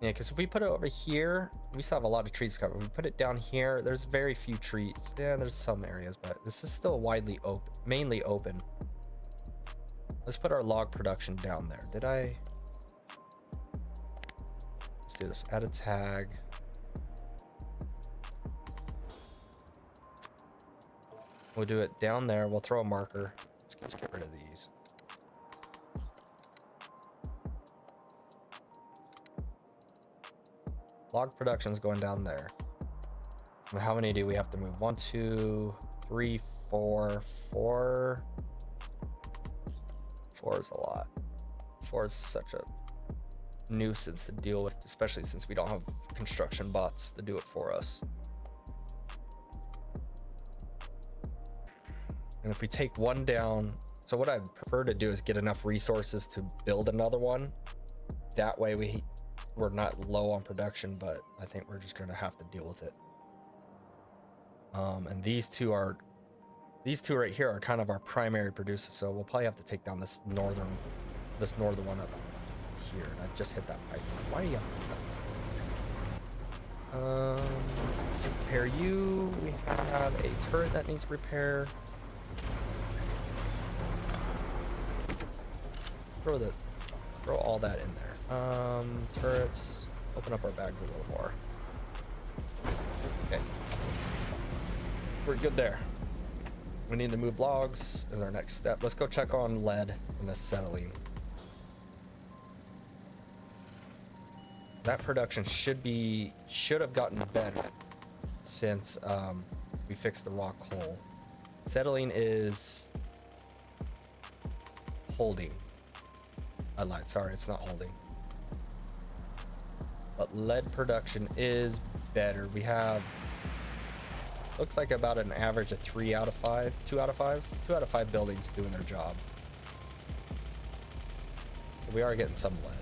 Yeah, because if we put it over here, we still have a lot of trees covered. If we put it down here, there's very few trees. Yeah, there's some areas, but this is still widely open, mainly open. Let's put our log production down there. Did I? Let's do this. Add a tag. We'll do it down there. We'll throw a marker. Let's get rid of these. Log production's going down there. How many do we have to move? 1, 2, 3, 4. 4 is a lot. 4 is such a nuisance to deal with, especially since we don't have construction bots to do it for us. And if we take one down, so what I'd prefer to do is get enough resources to build another one. That way we're not low on production, but I think we're just gonna have to deal with it. And these two right here are kind of our primary producers, so we'll probably have to take down this northern one up here. And I just hit that pipe. Why are you? Let's repair you. We have a turret that needs repair. Let's throw all that in there. Turrets. Open up our bags a little more. Okay. We're good there. We need to move logs as our next step. Let's go check on lead and acetylene. That production should have gotten better since we fixed the rock hole. Acetylene is holding. I lied, sorry, it's not holding. But lead production is better. We have, looks like about an average of 3 out of 5, 2 out of 5, 2 out of 5 buildings doing their job. But we are getting some lead.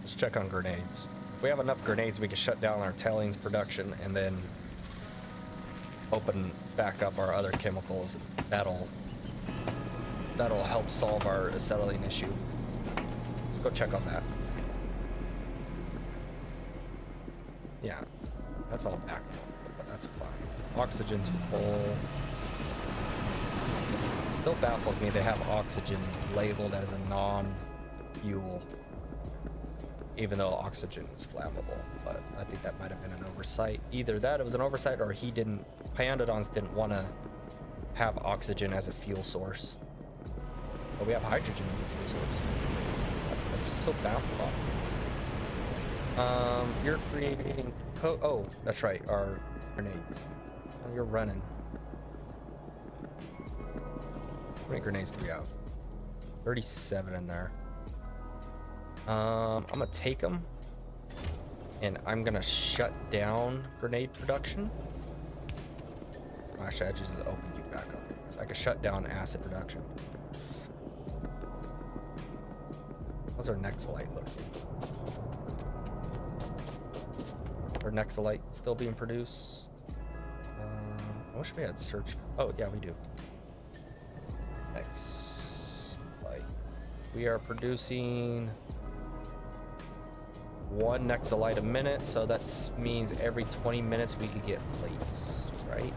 Let's check on grenades. If we have enough grenades, we can shut down our tailings production and then open back up our other chemicals. That'll help solve our acetylene issue. Let's go check on that. Yeah, that's all back, but that's fine. Oxygen's full. It still baffles me they have oxygen labeled as a non-fuel, even though oxygen is flammable. But I think that might have been an oversight. Either that, it was an oversight, or Pyanodons didn't want to have oxygen as a fuel source. But we have hydrogen as a fuel source. I'm just so baffled. You're creating oh, that's right, our grenades. Oh, you're running. How many grenades do we have? 37 in there. I'm gonna take them and I'm gonna shut down grenade production. Actually, I just open you back up so I can shut down acid production. How's our Nexalite looking? Our Nexalite still being produced? I wish we had search. Oh yeah, we do. Nexalite. We are producing 1 Nexalite a minute, so that means every 20 minutes we could get plates, right? Is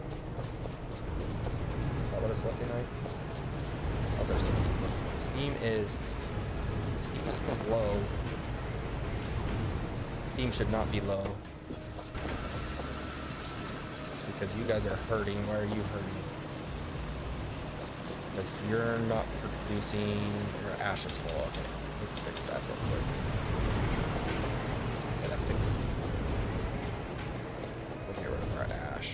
that what it's looking like? How's our steam? Steam is low. Steam should not be low. It's because you guys are hurting. Why are you hurting? Because you're not producing. Your ash is full. Okay, we can fix that real quick. Okay, that fixed. We'll get rid of our ash.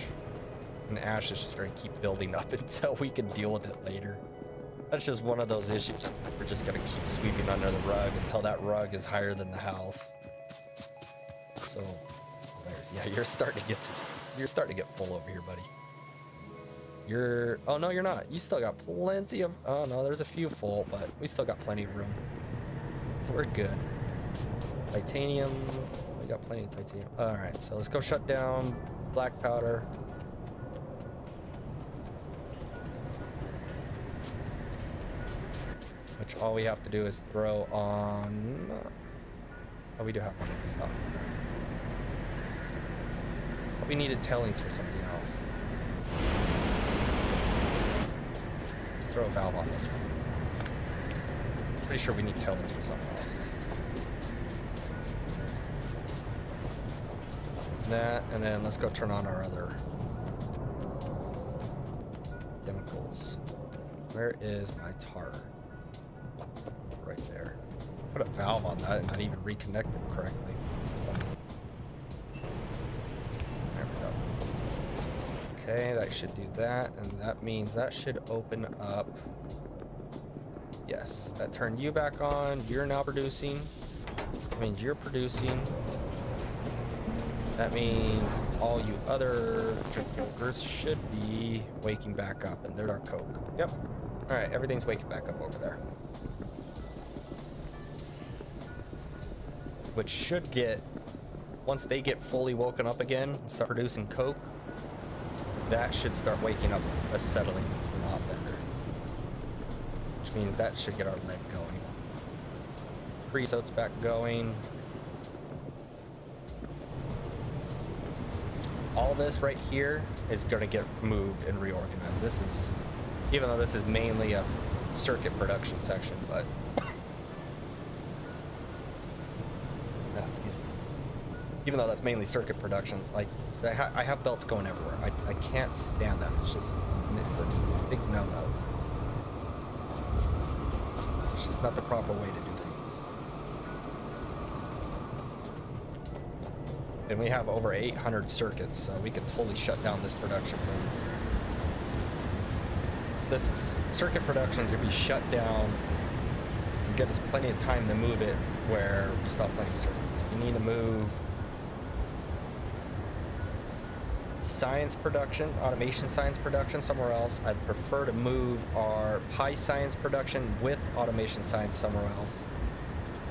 And ash is just going to keep building up until we can deal with it later. That's just one of those issues. We're just going to keep sweeping under the rug until that rug is higher than the house. So, yeah, you're starting to get full over here, buddy. Oh no, you're not. You still got plenty of, oh no, there's a few full, but we still got plenty of room. We're good. Titanium. We got plenty of titanium. All right, so let's go shut down black powder. Which all we have to do is throw on. Oh, we do have one of this stuff. But we needed tailings for something else. Let's throw a valve on this one. Pretty sure we need tailings for something else. That, and then let's go turn on our other chemicals. Where is my tar? Right there. Put a valve on that and not even reconnect it correctly. That's funny. There we go. Okay, that should do that, and that means that should open up. Yes, that turned you back on. You're now producing. That means you're producing. That means all you other drink cokers should be waking back up, and there's our Coke. Yep. All right, everything's waking back up over there. Which should get, once they get fully woken up again and start producing Coke, that should start waking up acetylene a lot better. Which means that should get our lead going. Creosote's back going. All this right here is going to get moved and reorganized. This is, even though this is mainly a circuit production section, but excuse me. Even though that's mainly circuit production, like I have belts going everywhere. I can't stand that. It's just, it's a big no-no. It's just not the proper way to do things. And we have over 800 circuits, so we could totally shut down this production thing. This circuit production could be shut down and give us plenty of time to move it where we still have plenty of circuits. We need to move science production, automation science production somewhere else. I'd prefer to move our Pi science production with automation science somewhere else.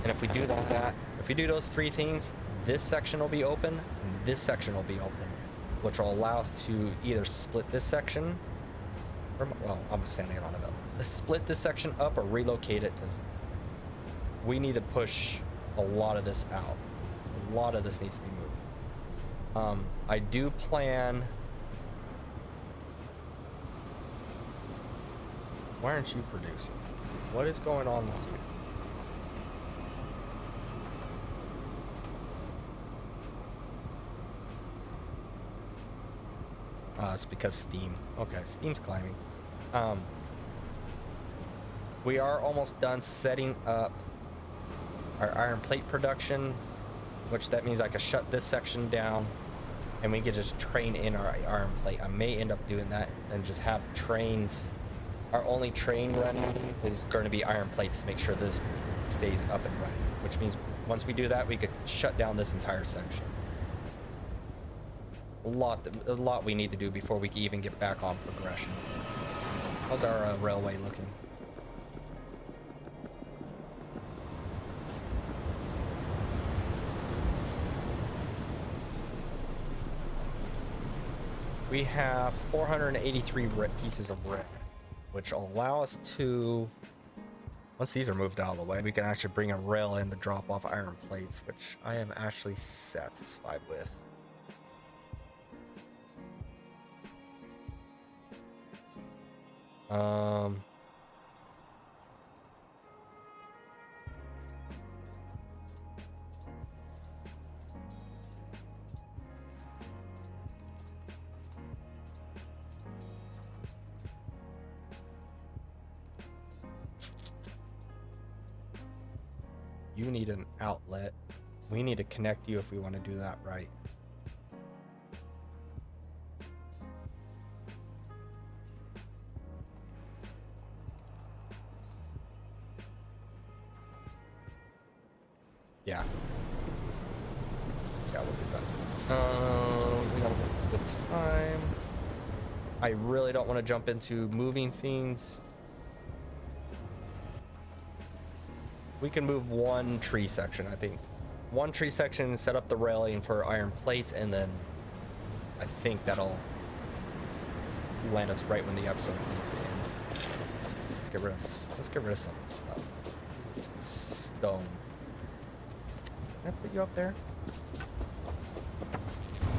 And if we do that, if we do those three things, this section will be open and this section will be open, which will allow us to either split this section, or, well, I'm standing on it, split this section up or relocate it, because we need to push a lot of this out. A lot of this needs to be moved. I do plan. Why aren't you producing? What is going on with you? It's because Steam. Okay, Steam's climbing. We are almost done setting up our iron plate production, which that means I can shut this section down and we can just train in our iron plate. I may end up doing that and just have trains. Our only train running is going to be iron plates to make sure this stays up and running, which means once we do that, we could shut down this entire section. A lot we need to do before we can even get back on progression. How's our railway looking? We have 483 pieces of brick, which will allow us to, once these are moved out of the way, we can actually bring a rail in to drop off iron plates, which I am actually satisfied with. You need an outlet. We need to connect you if we want to do that right. Yeah. Yeah, we'll do that. We got a bit of time. I really don't want to jump into moving things. we can move one tree section, I think. One tree section, set up the railing for iron plates, and then I think that'll land us right when the episode needs to end. Let's get rid of some of this stuff. Stone. Can I put you up there?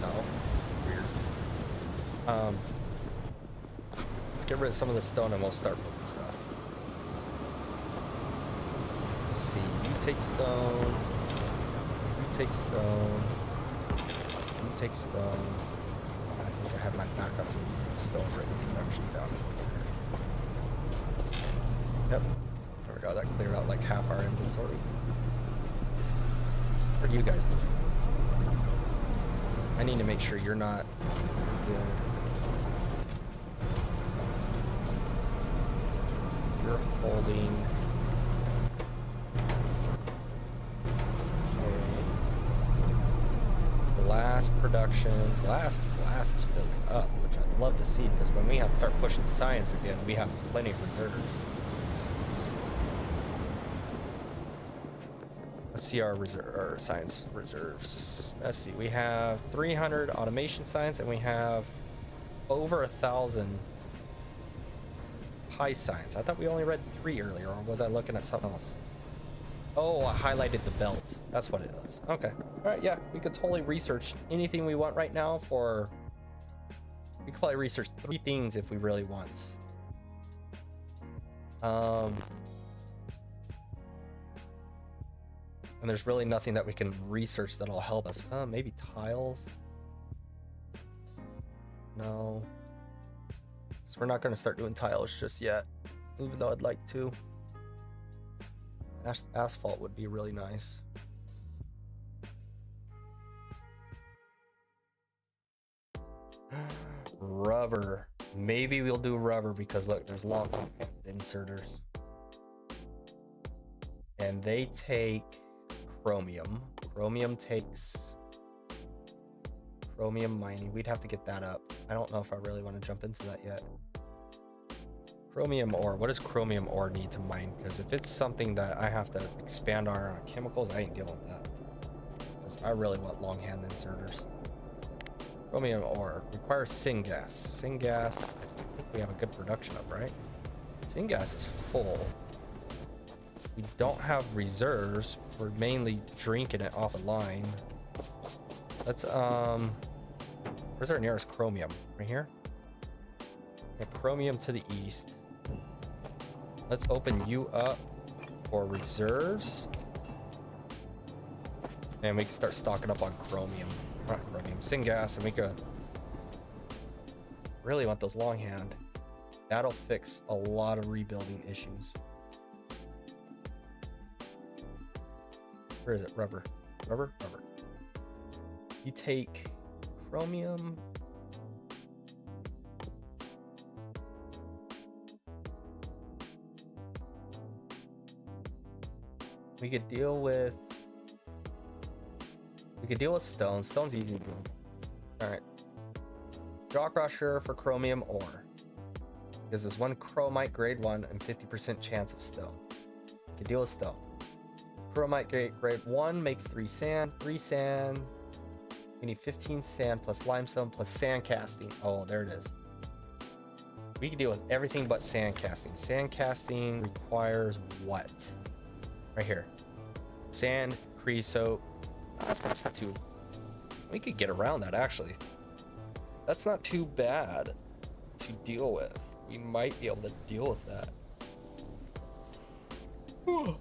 No. Weird. Let's get rid of some of the stone and we'll start moving stuff. Let's see. You take stone. You take stone. You take stone. I think I have my backup stone right with the production down here. Yep. There we go. That cleared out like half our inventory. What are you guys doing? I need to make sure you're not good. You're holding. Okay. Glass production. Glass is filling up, which I'd love to see because when we have to start pushing science again, we have plenty of reserves. Let's see our science reserves. Let's see, we have 300 automation science and we have over 1,000 high science. I thought we only read 3 earlier, or was I looking at something else? Oh, I highlighted the belt. That's what it was. Okay. All right, yeah, we could totally research anything we want right now for... We could probably research 3 things if we really want. And there's really nothing that we can research that'll help us. Maybe tiles? No. So we're not going to start doing tiles just yet, even though I'd like to. Asphalt would be really nice. Rubber. Maybe we'll do rubber because look, there's long inserters. And they take chromium. Chromium takes chromium mining. We'd have to get that up. I don't know if I really want to jump into that yet. Chromium ore. What does chromium ore need to mine? Because if it's something that I have to expand our chemicals, I ain't dealing with that. Because I really want longhand inserters. Chromium ore requires syngas. Syngas, I think we have a good production of, right? Syngas is full. We don't have reserves. We're mainly drinking it off a line. Let's where's our nearest chromium? Right here? Yeah, chromium to the east. Let's open you up for reserves. And we can start stocking up on chromium. Not chromium, syngas, and we could really want those longhand. That'll fix a lot of rebuilding issues. Where is it? Rubber. Rubber? Rubber. You take chromium. We could deal with stone. Stone's easy to do. Alright. Jaw crusher for chromium ore. Because there's 1 chromite grade 1 and 50% chance of stone. We could deal with stone. Chromite grade 1 makes 3 sand. 3 sand. We need 15 sand plus limestone plus sand casting. Oh, there it is. We can deal with everything but sand casting. Sand casting requires what? Right here. Sand, creosote. That's not too... We could get around that, actually. That's not too bad to deal with. We might be able to deal with that. Whew.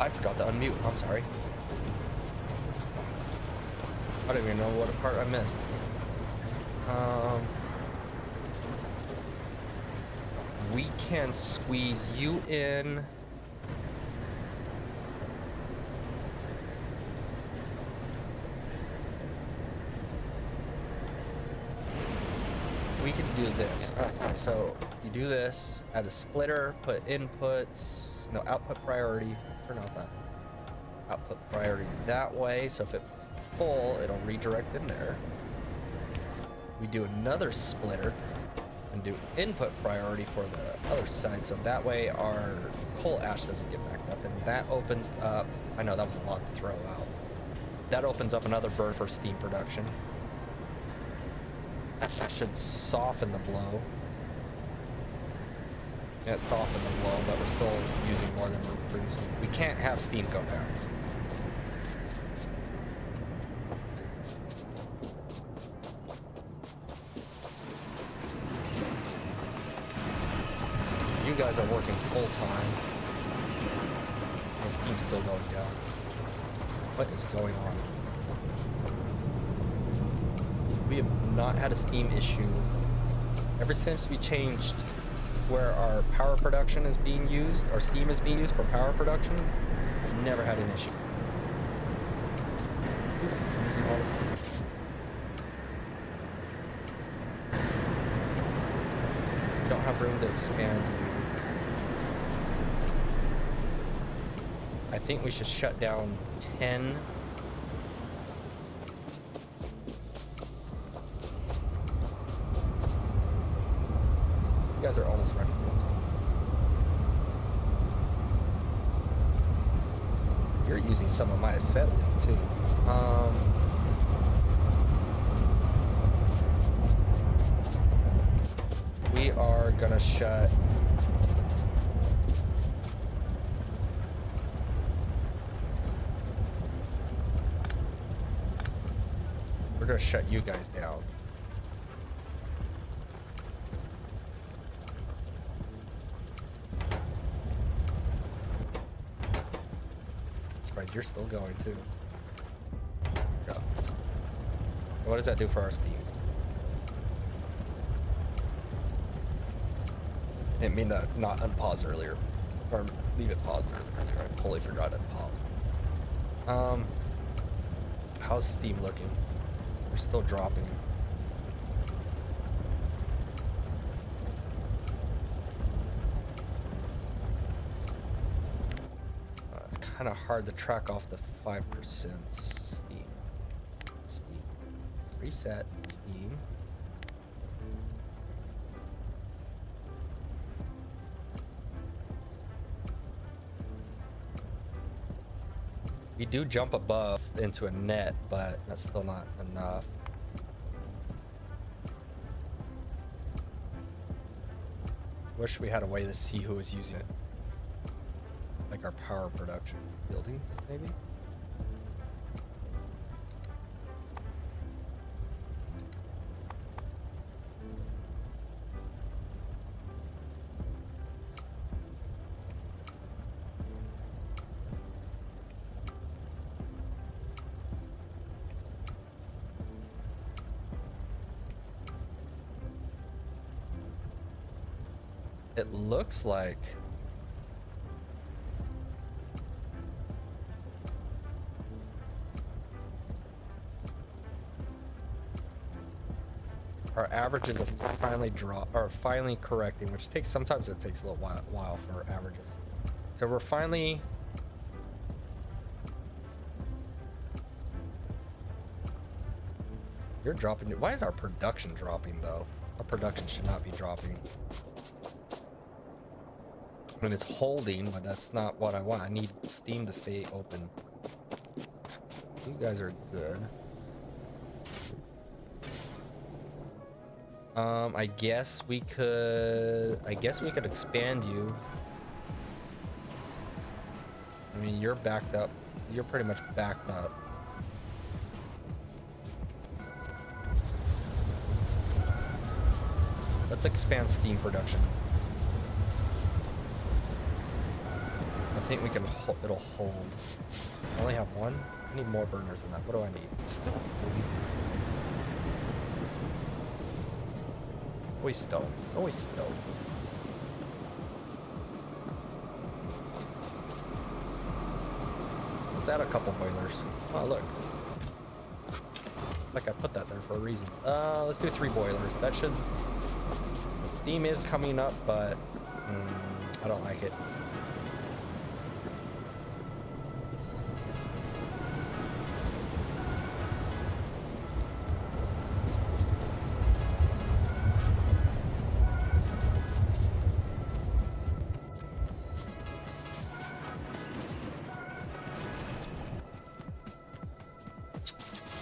I forgot to unmute. I'm sorry. I don't even know what part I missed. We can squeeze you in. We can do this. Okay, so you do this, add a splitter, put inputs, no, output priority. Turn off that. Output priority that way, so if it's full, it'll redirect in there. We do another splitter and do input priority for the other side, so that way our coal ash doesn't get backed up, and that opens up, I know that was a lot to throw out. That opens up another burn for steam production. That should soften the blow. Yeah, it softened the blow, but we're still using more than we're producing. We can't have steam go down. You guys are working full time. The steam's still going down. What is going on? We have not had a steam issue ever since we changed where our power production is being used, or steam is being used for power production. We've never had an issue. Oops, using all the steam. We don't have room to expand you. I think we should shut down 10. You guys are almost running full time. You're using some of my acetylene too. We are gonna shut. We're gonna shut you guys down. Surprised you're still going too. Go. What does that do for our steam? Didn't mean to not unpause earlier, or leave it paused earlier. I totally forgot it paused. How's steam looking? We're still dropping. It's kind of hard to track off the 5% steam. Steam. Reset steam. We do jump above into a net, but that's still not enough. Wish we had a way to see who was using it. Like our power production building, maybe? It looks like our averages are finally finally correcting, which takes, sometimes it takes a little while for our averages. So we're finally you're dropping. Why is our production dropping though? Our production should not be dropping. I mean, it's holding, but that's not what I want. I need steam to stay open. You guys are good. I guess we could expand you. I mean, you're backed up. You're pretty much backed up. Let's expand steam production. think we can it'll hold. I only have one. I need more burners than that. What do I need? Stone. Always stone. Always stone. Let's add a couple boilers. Oh, look. It's like I put that there for a reason. Let's do 3 boilers. That should... Steam is coming up, but I don't like it.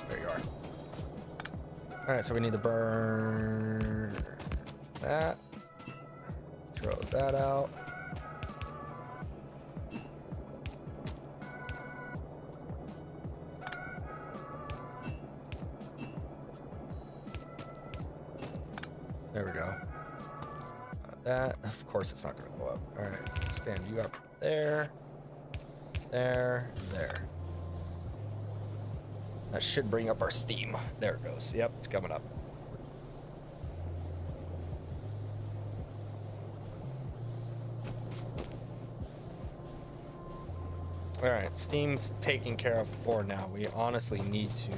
There you are. All right, so we need to burn that. Throw that out. There we go. That, of course, it's not going to go up. All right, expand you up there, there, there. That should bring up our steam. There it goes. Yep, it's coming up. All right, steam's taken care of for now. We honestly need to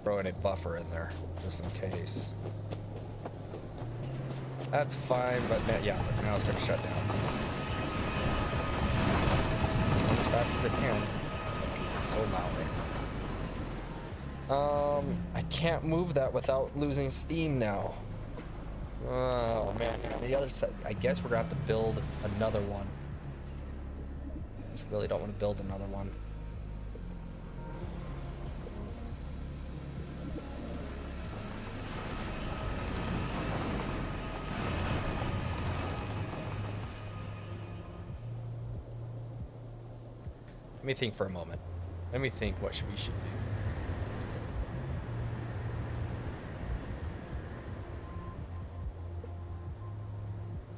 throw in a buffer in there just in case. That's fine, but yeah, now it's gonna shut down as fast as it can. It's so loud. I can't move that without losing steam now. Oh man, on the other side, I guess we're gonna have to build another one. Really don't want to build another one. Let me think for a moment. Let me think what we should do.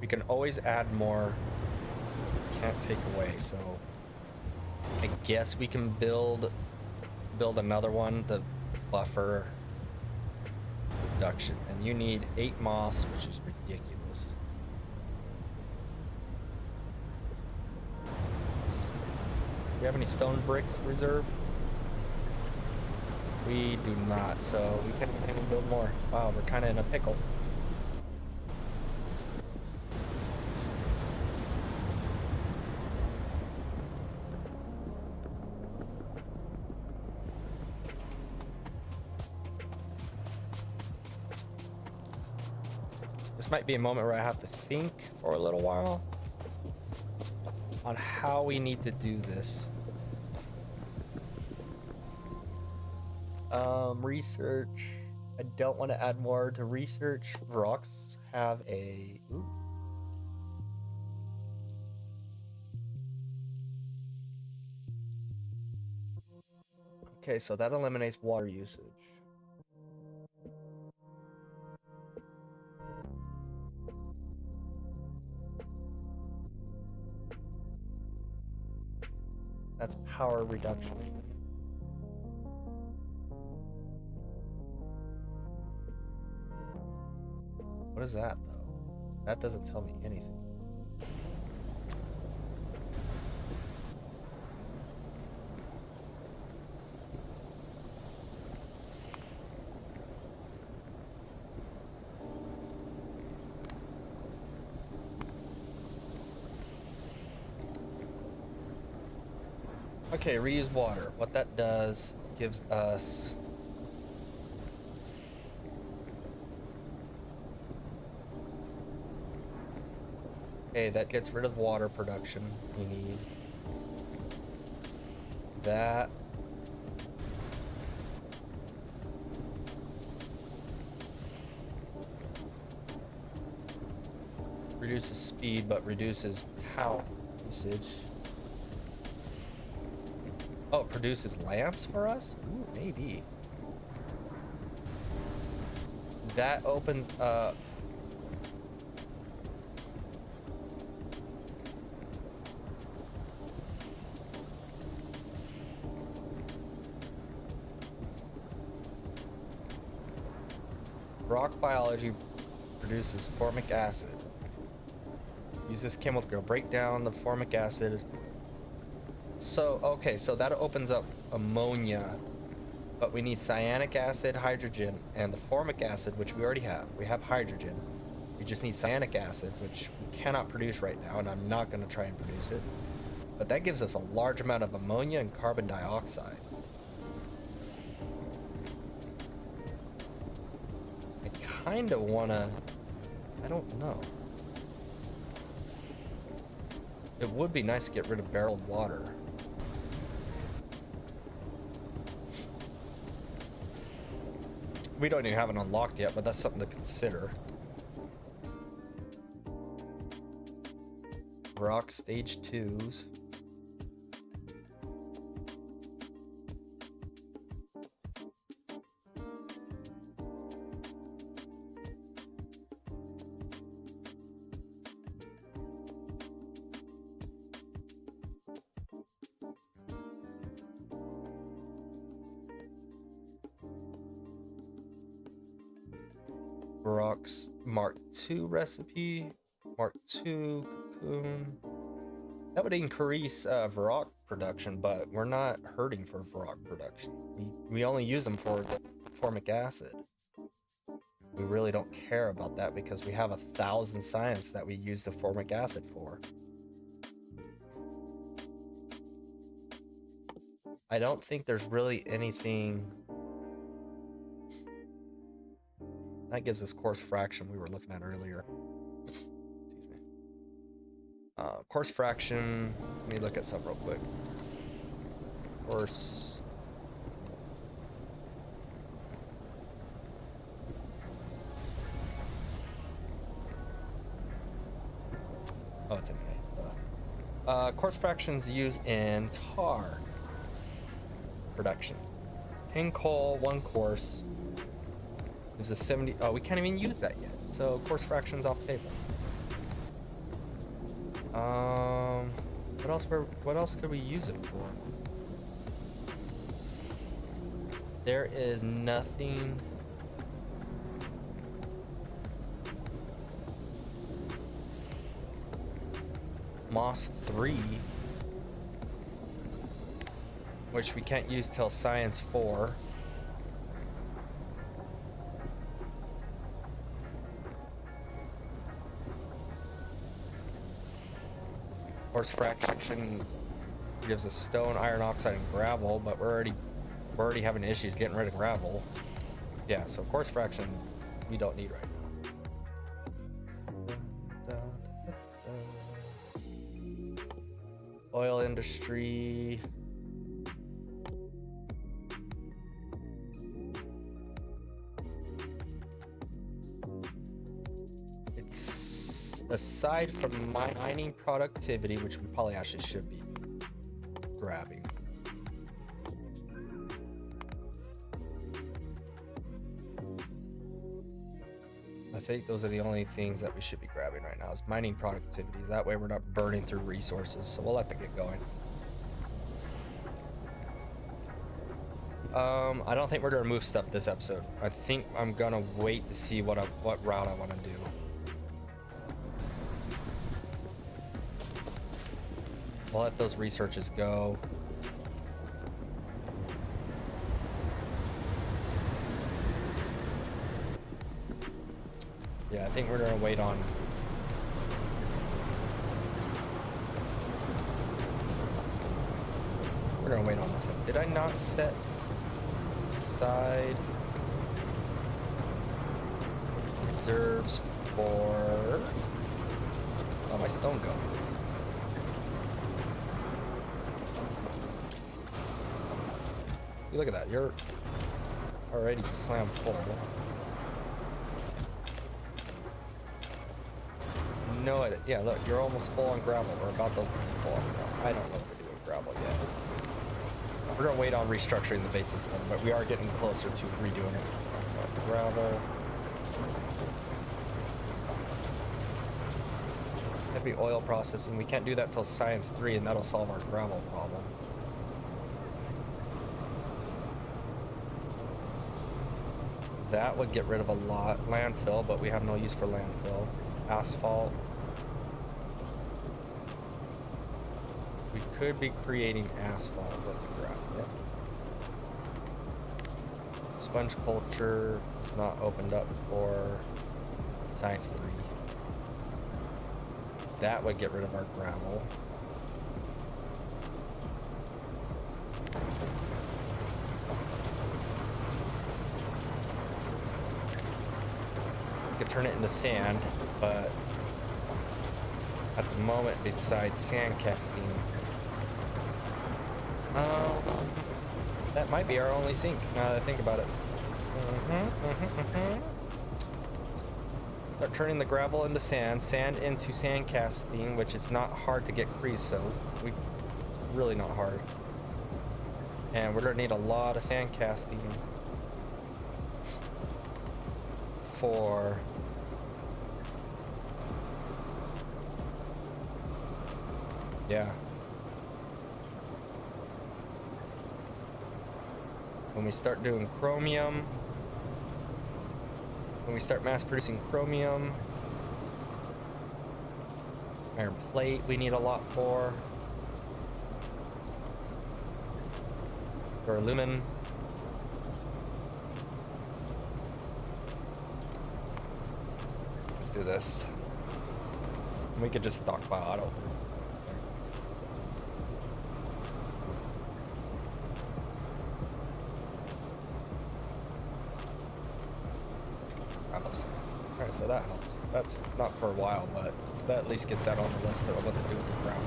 We can always add more. Can't take away, so I guess we can build another one, the buffer reduction, and you need 8 moss, which is ridiculous. Do we have any stone bricks reserved? We do not, so we can't even build more. Wow, we're kind of in a pickle. Might be a moment where I have to think for a little while on how we need to do this. Research. I don't want to add more to research. Rocks have a... Ooh. Okay, so that eliminates water usage. That's power reduction. What is that, though? That doesn't tell me anything. Okay, reuse water. What that does gives us... Okay, that gets rid of water production. We need that. Reduces speed, but reduces power usage. Oh, it produces lamps for us? Ooh, maybe. That opens up... rock biology produces formic acid. Use this chemical to break down the formic acid. So, okay, so that opens up ammonia, but we need cyanic acid, hydrogen, and the formic acid, which we already have. We have hydrogen. We just need cyanic acid, which we cannot produce right now, and I'm not going to try and produce it. But that gives us a large amount of ammonia and carbon dioxide. I kind of want to... I don't know. It would be nice to get rid of barreled water. We don't even have it unlocked yet, but that's something to consider. Rock stage 2s. Rocks Mark II recipe, Mark II cocoon. That would increase Varrock production, but we're not hurting for Varrock production. We only use them for the formic acid. We really don't care about that because we have 1,000 science that we use the formic acid for. I don't think there's really anything... That gives us coarse fraction we were looking at earlier. Excuse me. Coarse fraction. Let me look at something real quick. Coarse. Oh, it's in A. Coarse fractions used in tar production. 10 coal, 1 coarse. Gives us 70. Oh, we can't even use that yet. So coarse fractions off the table. What else could we use it for? There is nothing. Moss 3, which we can't use till Science 4. Coarse fraction gives us stone, iron oxide, and gravel, but we're already having issues getting rid of gravel. Yeah, so coarse fraction we don't need right now. Oil industry. Aside from mining productivity, which we probably actually should be grabbing. I think those are the only things that we should be grabbing right now is mining productivity. That way we're not burning through resources, so we'll let that get going. I don't think we're gonna move stuff this episode. I think I'm gonna wait to see what route I want to do. We'll let those researches go. Yeah, I think we're gonna wait on. We're gonna wait on this stuff. Did I not set aside reserves for? Oh, my stone go. Look at that, you're already slammed full. No edit. Yeah, look, you're almost full on gravel. We're about to be full on gravel. I don't know what to do with gravel yet. We're gonna wait on restructuring the base this one, but we are getting closer to redoing it. Gravel. Heavy oil processing. We can't do that till Science 3, and that'll solve our gravel problem. That would get rid of a lot. Landfill, but we have no use for landfill. Asphalt. We could be creating asphalt with the gravel. Sponge culture is not opened up for Science 3. That would get rid of our gravel. We could turn it into sand, but at the moment, besides sand casting, that might be our only sink, now that I think about it. Start turning the gravel into sand, sand into sand casting, which is not hard to get creased, so really not hard. And we're gonna need a lot of sand casting for when we start doing chromium, when we start mass producing chromium, iron plate we need a lot for aluminum. Let's do this. We could just stockpile. I don't. Alright, so that helps. That's not for a while, but that at least gets that on the list of what to do with the gravel.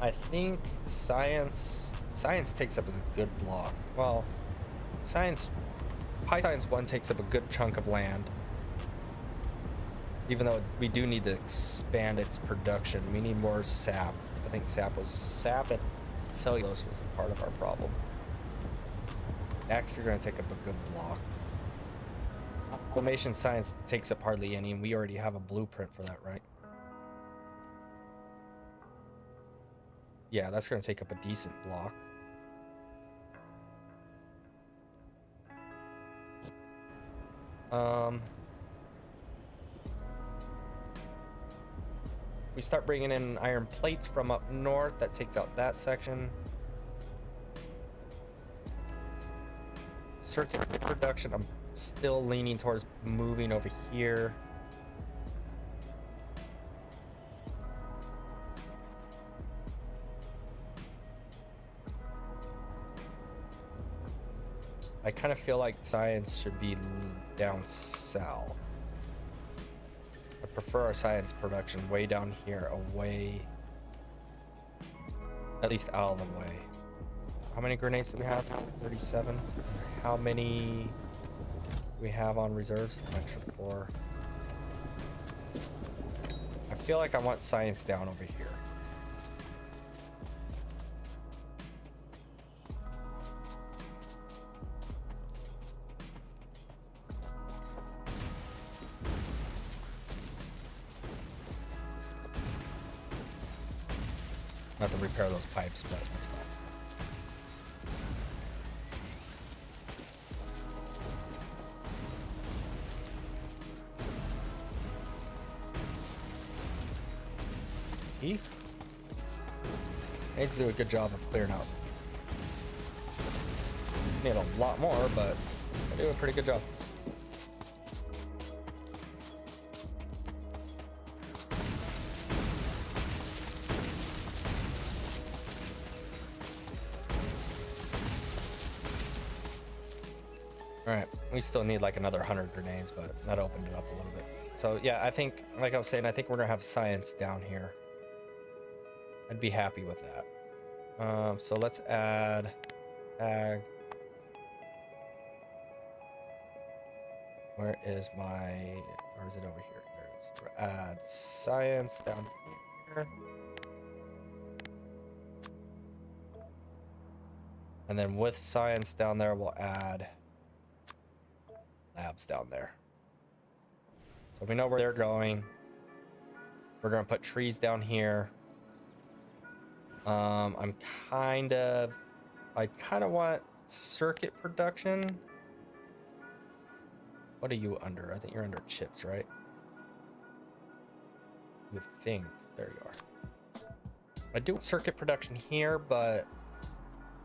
I think science takes up a good block. Well, High Science 1 takes up a good chunk of land. Even though we do need to expand its production. We need more sap. I think sap and cellulose was part of our problem. X are going to take up a good block. Formation science takes up hardly any, and we already have a blueprint for that, right? Yeah, that's going to take up a decent block. We start bringing in iron plates from up north. That takes out that section. Circuit production, I'm still leaning towards moving over here. I kind of feel like science should be down south. I prefer our science production way down here, away, at least out of the way. How many grenades do we have? 37. How many do we have on reserves? An extra 4. I feel like I want science down over here. Have to repair those pipes, but that's fine. See? Needs to do a good job of clearing out. Need a lot more, but I do a pretty good job. Alright, we still need like another 100 grenades, but that opened it up a little bit. So yeah, I think, like I was saying, I think we're gonna have science down here. I'd be happy with that. So let's add ag. Where is it over here? There it is. Add science down here. And then with science down there, we'll add labs down there. So we know where they're going. We're gonna put trees down here. I kind of want circuit production. What are you under? I think you're under chips, right? You would think. There you are. I do circuit production here, but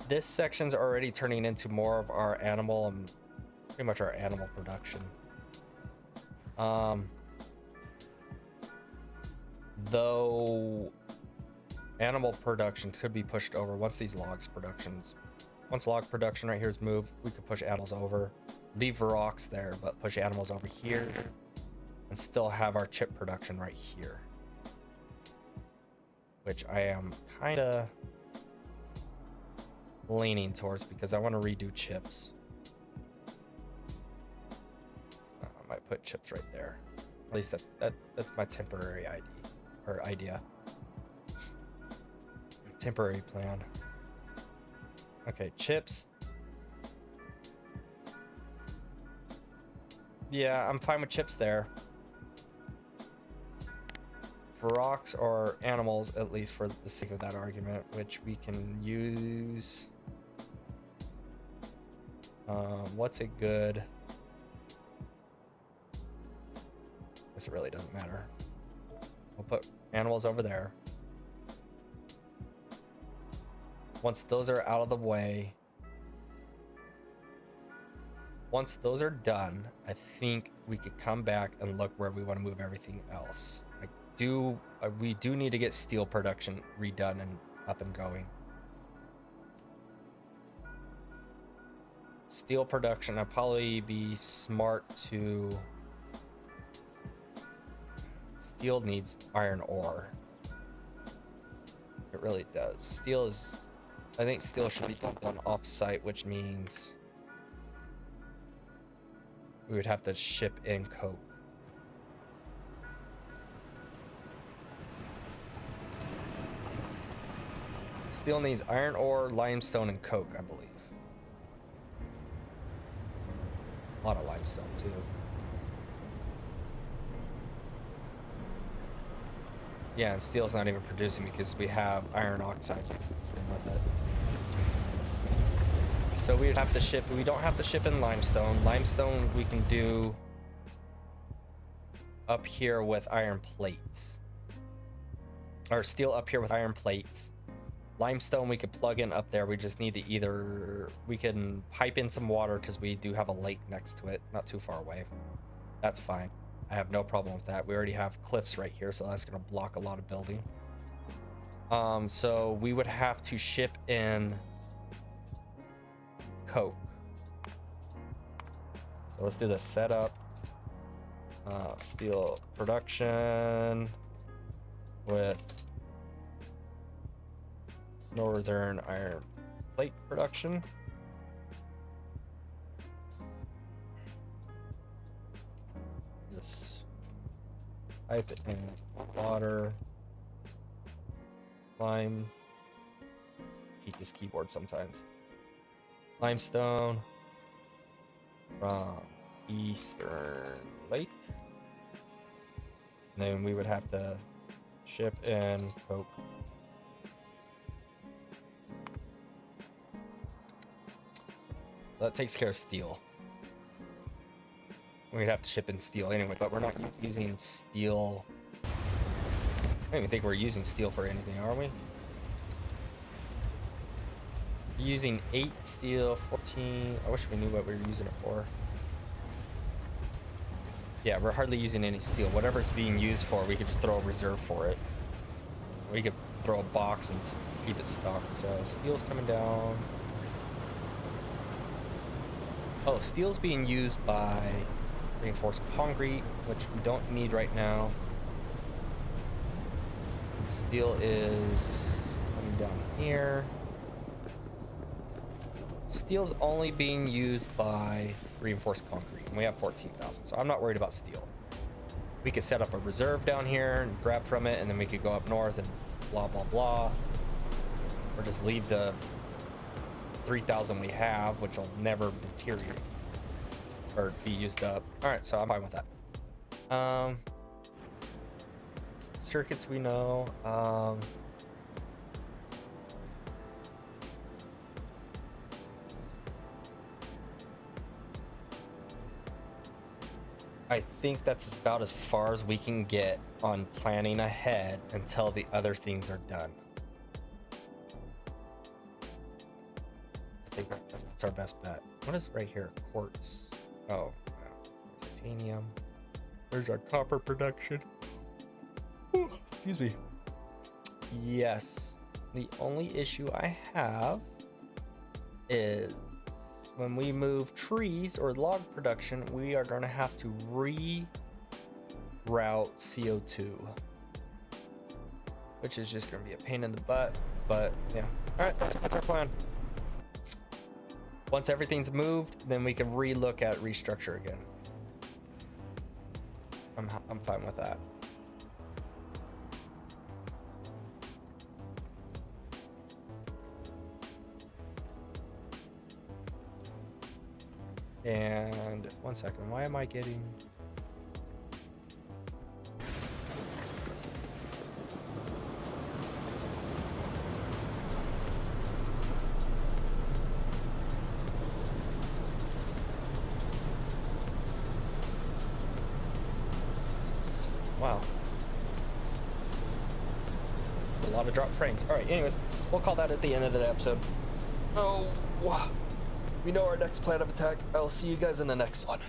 this section's already turning into more of our animal, pretty much our animal production. Though animal production could be pushed over once log production right here is moved, we could push animals over, leave rocks there, but push animals over here and still have our chip production right here, which I am kind of leaning towards because I want to redo chips. I might put chips right there. At least that's my temporary idea. Temporary plan. Okay, chips. Yeah, I'm fine with chips there. For rocks or animals, at least for the sake of that argument, which we can use. What's a good? I guess it really doesn't matter. We'll put animals over there. Once those are out of the way, once those are done, I think we could come back and look where we want to move everything else. We do need to get steel production redone and up and going. Steel production, I'd probably be smart to... Steel needs iron ore. It really does. Steel is... I think steel should be done off-site, which means we would have to ship in coke. Steel needs iron ore, limestone, and coke, I believe. A lot of limestone, too. Yeah, and steel's not even producing because we have iron oxides mixed in with it. So we'd have to ship, we don't have to ship in limestone. Limestone we can do up here with iron plates. Or steel up here with iron plates. Limestone we could plug in up there. We just need to either, we can pipe in some water because we do have a lake next to it, not too far away. That's fine. I have no problem with that. We already have cliffs right here, so that's going to block a lot of building. So we would have to ship in coke. So let's do the setup. Steel production with northern iron plate production. This pipe it in water, lime. Hate this keyboard sometimes. Limestone from Eastern Lake. And then we would have to ship in coke. So that takes care of steel. We'd have to ship in steel anyway, but we're not using steel. I don't even think we're using steel for anything, are we? Using 8 steel, 14. I wish we knew what we were using it for. Yeah, we're hardly using any steel. Whatever it's being used for, we could just throw a reserve for it. We could throw a box and keep it stocked. So steel's coming down. Oh, steel's being used by reinforced concrete, which we don't need right now. And steel is coming down here. Steel's only being used by reinforced concrete, and we have 14,000, so I'm not worried about steel. We could set up a reserve down here and grab from it, and then we could go up north and blah blah blah, or just leave the 3,000 we have, which will never deteriorate or be used up. All right, so I'm fine with that. Circuits we know. I think that's about as far as we can get on planning ahead until the other things are done. I think that's our best bet. What is right here? Quartz. Oh, titanium. There's our copper production. Ooh, excuse me. Yes. The only issue I have is when we move trees or log production, we are going to have to reroute CO2, which is just going to be a pain in the butt. But yeah, all right, that's our plan. Once everything's moved, then we can relook at restructure again. I'm fine with that. And 1 second, why am I getting... Wow. A lot of drop frames. All right, anyways, we'll call that at the end of the episode. Oh, we know our next plan of attack. I'll see you guys in the next one.